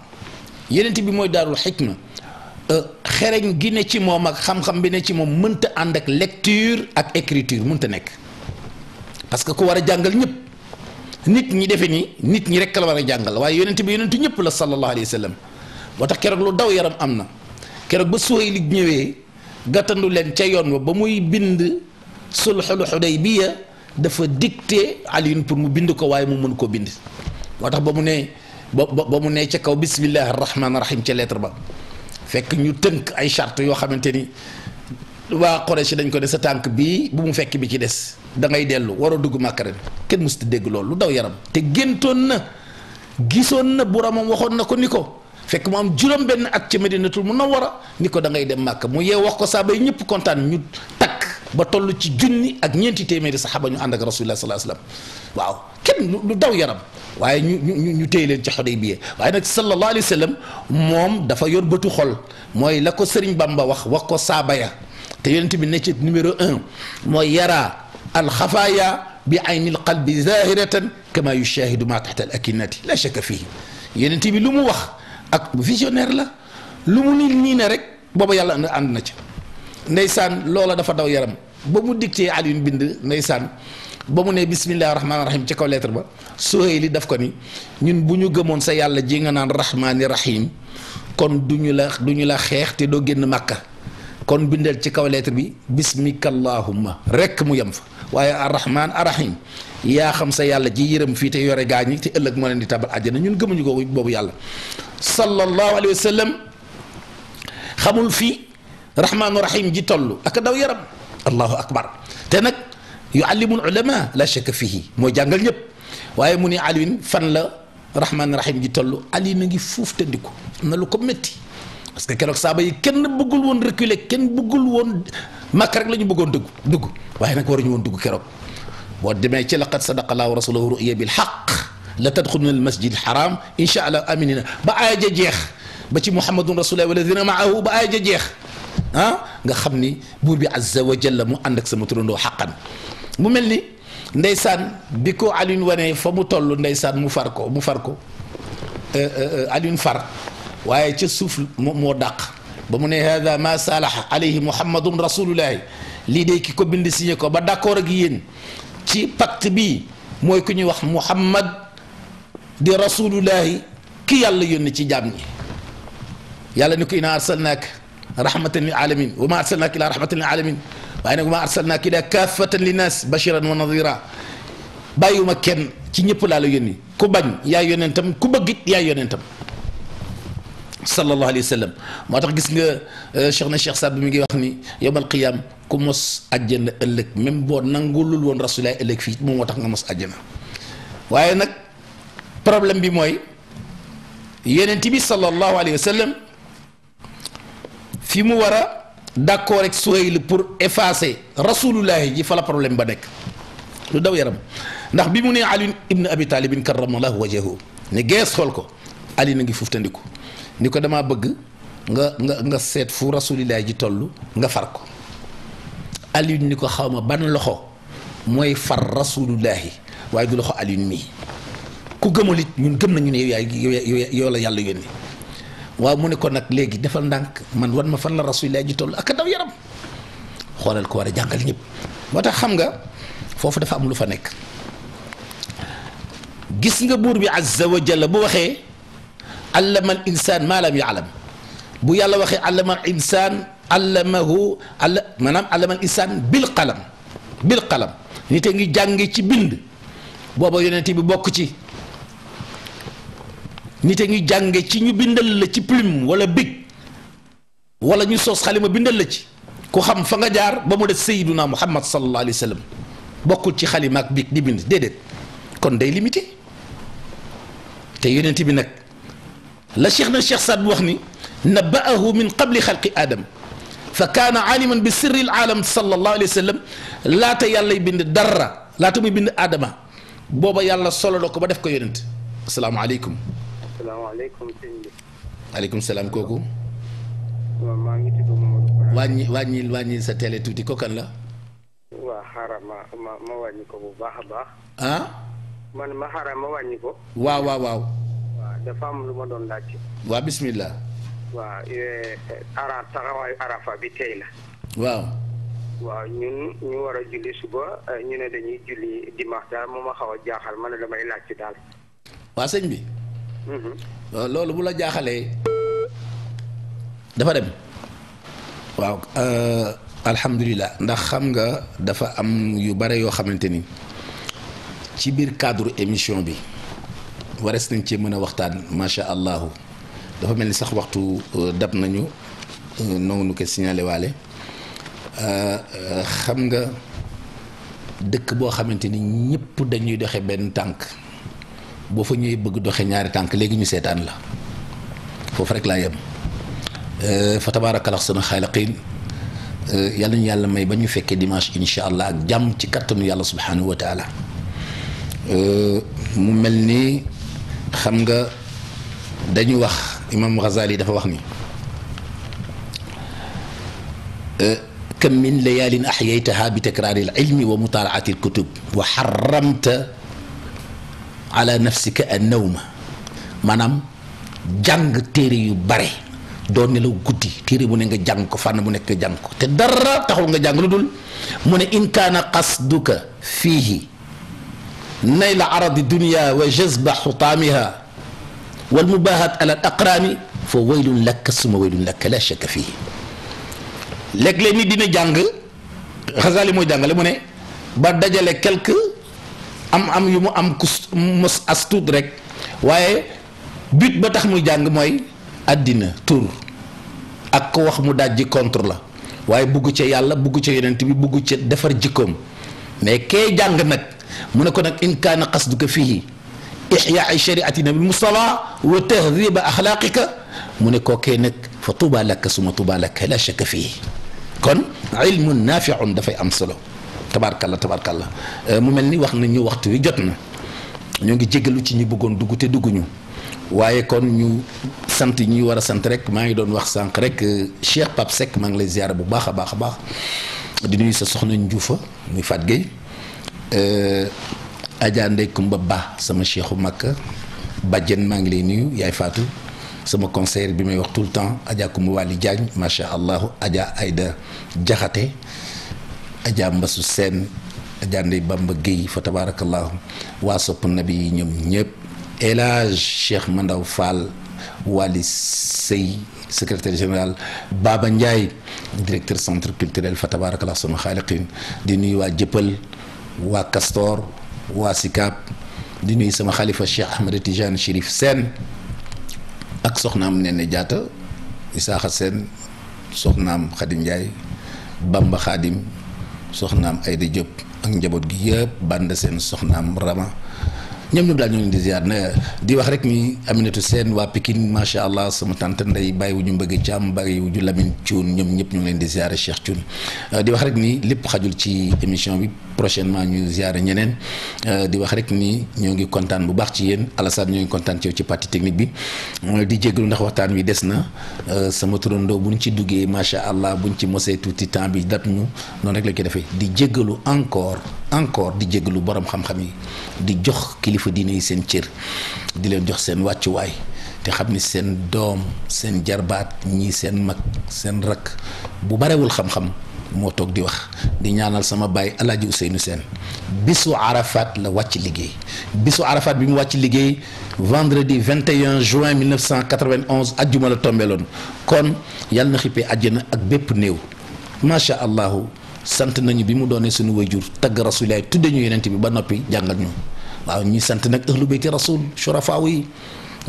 yenent bi mooy daarul xikma xereñ gi ne ci moom ak xam-xam bi ne ci moom mënta ànd ak lecture ak écriture mënta nekk parce que ku war a jàngal ñëpp nit ñi defe ni nit ñi rek la war a jàngal waaye yonent bi yonentu ñëpp la sallallahu alayhi wa sallam boo tax keroog lu daw yaram am na keroog ba Suhayl ñëwee gàttandu leen ca yoon wa ba muy bind sulxul Xudaybiya dafa dicté Aliyun pour mu bind ko waaye mu mën koo bind moo tax ba mu ne ca kaw bismillahi rahmaani rahim ca lettre ba fekk ñu tënk ay charte yoo xamante ni waa Quraysh dañ ko ne sa tànk bii bu mu fekk bi ci des da ngay dellu waroo dugg Màkka ren kenn mës ta dégg loolu lu daw yaram te géntoon na gisoon na boromam waxoon na ko ni ko fekk mu am juróom benn at ci Madinatul Munawwara ni ko da ngay dem Màkka mu yeew wax ko saaba yi ñëpp kontaan ñu takk ba toll ci junni ak ñeenti téeméeri saxaaba ñu ànd ak rasulullah sallallahu alayhi wasallam waaw kenn lu daw yaram waaye ñu téye leen ci Xudaybiya waaye nag sallallahu alayhi wasallam moom dafa yor bëtu xol mooy la ko Sëriñ Bamba wax ko saaba ya te yonent bi ne ci numéro 1 mooy yara alxafaaya bi aynil qalbi zahiratan kama yushahidu ma taxta al akinati la shakka fihi yonent bi lu mu wax ak visionnaire la lu mu nii ne rek booba yàlla ànd na ca ndeysaan loola dafa daw yaram ba mu dicté Alioune bind ndeysaan ba mu ne bismillahi rahmaani rahim ci kaw lettre ba Suhayli daf ko ni ñun bu ñu gëmoon sa yàlla ji nga naan rahmaani rahim kon duñu la xeex te doo génn Màkka kon bindal ci kaw lettre bi bismika allahumma rek mu yem fa waaye arrahman arrahim yaa xam sa yàlla ji yërëm fii te yore gaañi te ëllëg moo leen di tabal àjjana ñun gëmuñu ko boobu yàlla sallallahu alayhi wa sallam xamul fii rahmaanu rahim ji toll ak daw yaram allahu akbar te nag yuallimul ulama la shakka fihi mooy jàngal ñëpp waaye mu ne Alioune fan la rahmaanu rahim ji toll Ali na ngi fuuf tëddiku am na lu ko métti parce que keroog saaba yi kenn bëggul woon reculer kenn bëggul woon Makka rek la ñu bëggoon dugg waaye nag waruñu woon dugg keroog boo demee ci laqad sadaqa Allahu rasulahu ru'ya bil haqq la tadxuluna al masjid al haram insha allah aminina ba aaya ja jeex ba ci muhammadun rasulullah walladina maahu ba aaya ja jeex nga xam ni buur bi azza wa jalla mu ànd ak sama turandoo xaqan mu mel ni ndeysaan bi ko Alioune wane fa mu toll ndeysaan mu far ko Alioune far waaye ca suuf moo dàq ba mu ne hada ma salaha alayhi muhammadun rasulullahi lii de ki ko bind signé ko ba d'accord ak yéen ci pacte bi mooy ku ñuy wax muhammad di rasulullahi ki yàlla yónni ci jaam ñi yàlla ni ko inna arsalnaaka rahmatan lil alamin wa ma arsalnaaka ila rahmatan lil alamin waaye nag wa ma arsalnaaka ila kaafatan linnaas bashiran wa nadira bàyyiwuma kenn ci ñëpp laa la yónni ku bañ yaa yonentam ku bëggit yaa yonentam sallallahu alayhi wa sallam moo tax gis nga Cheikh na Cheikh Saad bi mi ngi wax ni yawmal qiyaam ku mos àjjana ëllëg même boo nangulul woon rasulaay ëllëg fii moom moo tax nga mos àjjana waaye nag problème bi mooy yonent bi sallallahu alayhi wa sallam fi mu war a d'accord ak Suhayl pour effacer rasulullahi ji fa la problème ba nekk lu daw yaram ndax bi mu ne Ali ibn Abi Talib karramallahu wajhahu ne gees xool ko Ali na ngi fuftandiku ni ko damaa bëgg nga seet fu rasulillahi ji toll nga far ko Alioune ni ko xaw ma ban loxo mooy far rasulullahi waaye du loxo Alioune mii ku gëmul it ñun gëm nañu ne yow la yàlla yónni waaw mu ne ko nag léegi defal ndànk man wan ma fan la rasulillahi ji toll ak daw yaram xoolal ko war a jàngal ñëpp moo tax xam nga foofu dafa am lu fa nekk gis nga buur bi azza wa jalla bu waxee allama al insaan maa lam yaalam bu yàlla waxee allama al insaan allamahu maanaam allama al insaan bil qalam nit a ngi jànge ci bind booba yonent bi bokk ci nit a ngi jànge ci ñu bindal la ci plume wala big wala ñu sos xalima bindal la ci ku xam fa nga jaar ba mu def sayyiduna muhammad sallallahu alayhi wa sallam bokkul ci xalima ak big di bind déedéet kon day limité te yonent bi nag la cheikh na cheikh Saad bu wax ni naba'ahu min qabli xalqi adam fa kaana aaliman bi sirri al aalam sallallahu alayhi wa sallam laata yàllay bind dara laata muy bind aadama booba yàlla solo ko ba def ko yonent asalaamaaleykum. asalaamaaleykum sëñ bi. waaleykum salaam kooku. waaw maa ngi tudd Mamadou. wàññil sa télé tuuti ko kan la. waa xaaral ma wàññi ko bu baax a baax. ah. man ma xaaral ma wàññi ko. waaw. waaw dafa am lu ma doon laajte. waa bismillah. waaw taxawaayu arafa bi tey la. waaw. waaw ñun ñu war a julli suba ñu ne dañuy julli dimanche daal moo ma xaw a jaaxal ma ne damay laajte daal. waa sëñ bi. loolu bu la jaaxalee dafa dem. waaw alhamdulilah ndax xam nga dafa am yu bare yoo xamante ni ci biir cadre émission bi warees nañ cee mën a waxtaan macha allahu dafa mel ni sax waxtu dab nañu noonu nu ko signalé waale xam nga dëkk boo xamante ni ñëpp dañuy doxe benn tànk boo fa ñëwee bëgg doxe ñaari tànk léegi ñu seetaan la foofu rek laa yem fa tabaarakallah sunu xaaliqiin yàlla ñu yàlla may ba ñu fekkee dimanche insha allah ak jàmm ci kattanu yàlla subhanahu wa taala mu mel ni xam nga dañu wax imam Ghazali dafa wax ni kam min layaalin ahyaytaha bi takraari al ilmi wa mutaalaati al kutub wa xaramta ala nafsika an nawma maanaam jàng téere yu bare doo nelaw guddi téere bu ne nga jàng ko fànn bu nekk nga jàng ko te dara taxul nga jàng lu dul mu ne in kaana qasduka fiihi nayla aradi dunia wa jazba xutaamiha wal mubahat ala al aqraani fa waylun lakka suma waylun lakka la shakka fiihi léeg-léeg nit dina jàng Xasaali mooy jàngale mu ne ba dajale quelque am yu mu am kus mos as tuut rek waaye but ba tax muy jàng mooy àddina tur ak ko wax mu dajji contre la waaye bugg ca yàlla bugg ca yonent bi bugg ca defar jikkoom mais kee jàng nag mu ne ko nag in kaana qasduka fihi ixyaai shariati nabi mustafa wa tahdiba axlaaqika mu ne kookee nag fa tuuba lakka suma tuuba lakka la shakka fihi kon ilmun naafiun dafay am solo tabaarkalla tabaarkalla mu mel ni wax nañu waxtu wi jot na ñoo ngi jégalu ci ñi bëggoon dugg te dugguñu waaye kon ñu sant ñi war a sant rek maa ngi doon wax sànq rek Cheikh Pape Seck maa ngi lay ziyaara bu baax a baax a baax di nuyu sa soxna Njuufa muy Fat Gueye Adja Ndey Kumba Ba sama cheikhu Makka bàjjen maa ngi lay nuyu yaay Fatou sama conseiller bi may wax tout le temps Adja Kumba Wali Diagne macha allah Adja Aïda Jaxate Adja Mbasu Seen Adja Ndey Bamba Gueye fa tabarakallahu waa sopp nabi yi ñoom ñëpp El Hadj Cheikh Mandaw Fall Wali Sey secrétaire général Baba Ndiaye directeur centre culturel fa tabarakallah sama xaaliqin di nuyu waa Jëppal waa Castor waa Sicap di nuyu sama xalifa Cheikh Ahmed Tidiane Chérif Sène ak soxnaam Nene Diatta Isaaxa Sène soxnaam Khadim Ndiaye Bamba Khadim soxnaam Aïda Diop ak njaboot gi yëpp Banda Sène soxnaam Rama ñoom ñëpp daal ñu leen di ziar na di wax rek ni Aminatu Sène waa Pikine macha allah sama tante nday bàyyiwuñu mbëgg Thiam bàyyiwuñu Lamine Thioune ñoom ñëpp ñu ngi leen di ziare Cheikh Thioune di wax rek ni lépp xajul ci émission bi prochainement ñu ziare ñeneen di wax rek ni ñoo ngi kontaan bu baax ci yéen Alassane ñoo ngi kontaan ci yow ci partie technique bi di jégalu ndax waxtaan wi des na sama turandoo buñ ci duggee macha allah buñ ci mosee tuuti temps bi dat ñu noonu rek la koy defee di jégalu encore di jégalu borom xam-xam yi di jox kilifa diine yi seen cër di leen jox seen wàccuwaay te xam ni seen doom seen jarbaat ñii seen mag seen rakk bu barewul xam-xam moo toog di wax di ñaanal sama baay Alaaji Ousseynou Sène bisu Arafat la wàcc liggéey bisu Arafat bi mu wàcc liggéey vendredi 21 juin 1991 ajjuma la tombeloon kon yàlla na xippee àjjana ak bépp néew macha allahu sant nañu bi mu doonee suñu wayjur tagg rasulilaay tudde ñu yonent bi ba noppi jàngal ñu waaw ñuy sant nag ahlu beyti rasul shurafaaw yi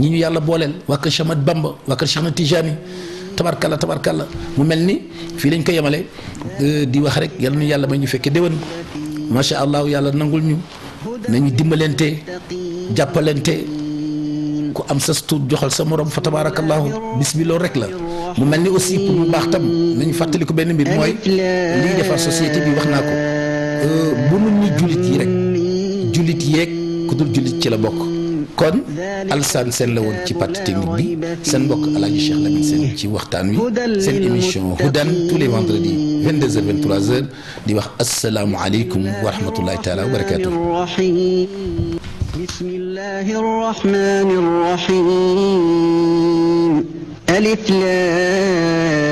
ñi ñu yàlla booleel waa kër Cheikh Ahmad Bamba waa kër Cheikh na Tijani tabarkalla mu mel ni fii lañ ko yemale di wax rek yal na yàlla may ñu fekke déwén macha allah yàlla nangul ñu nañu dimbalante jàppalante ku am sa tuut joxal sa morom fa tabarakallahu bis bi loolu rek la mu mel ni aussi pour mu baax tam nañu fàttali ko benn mbir mooy liy defar société bi wax naa ko bu nu ñu jullit yi rek jullit yeeg ku dul jullit ci la bokk kon Alassane Sène la woon ci partie technique bi seen mbokk Alaaji Cheikh Lamine Sène ci waxtaan wi seen émission Hudan tous les vendredis 22h 23h di wax asalaamu aleykum wa rahmatullahi taala wa barakatuh bismillahi rrahmani rrahim alif lam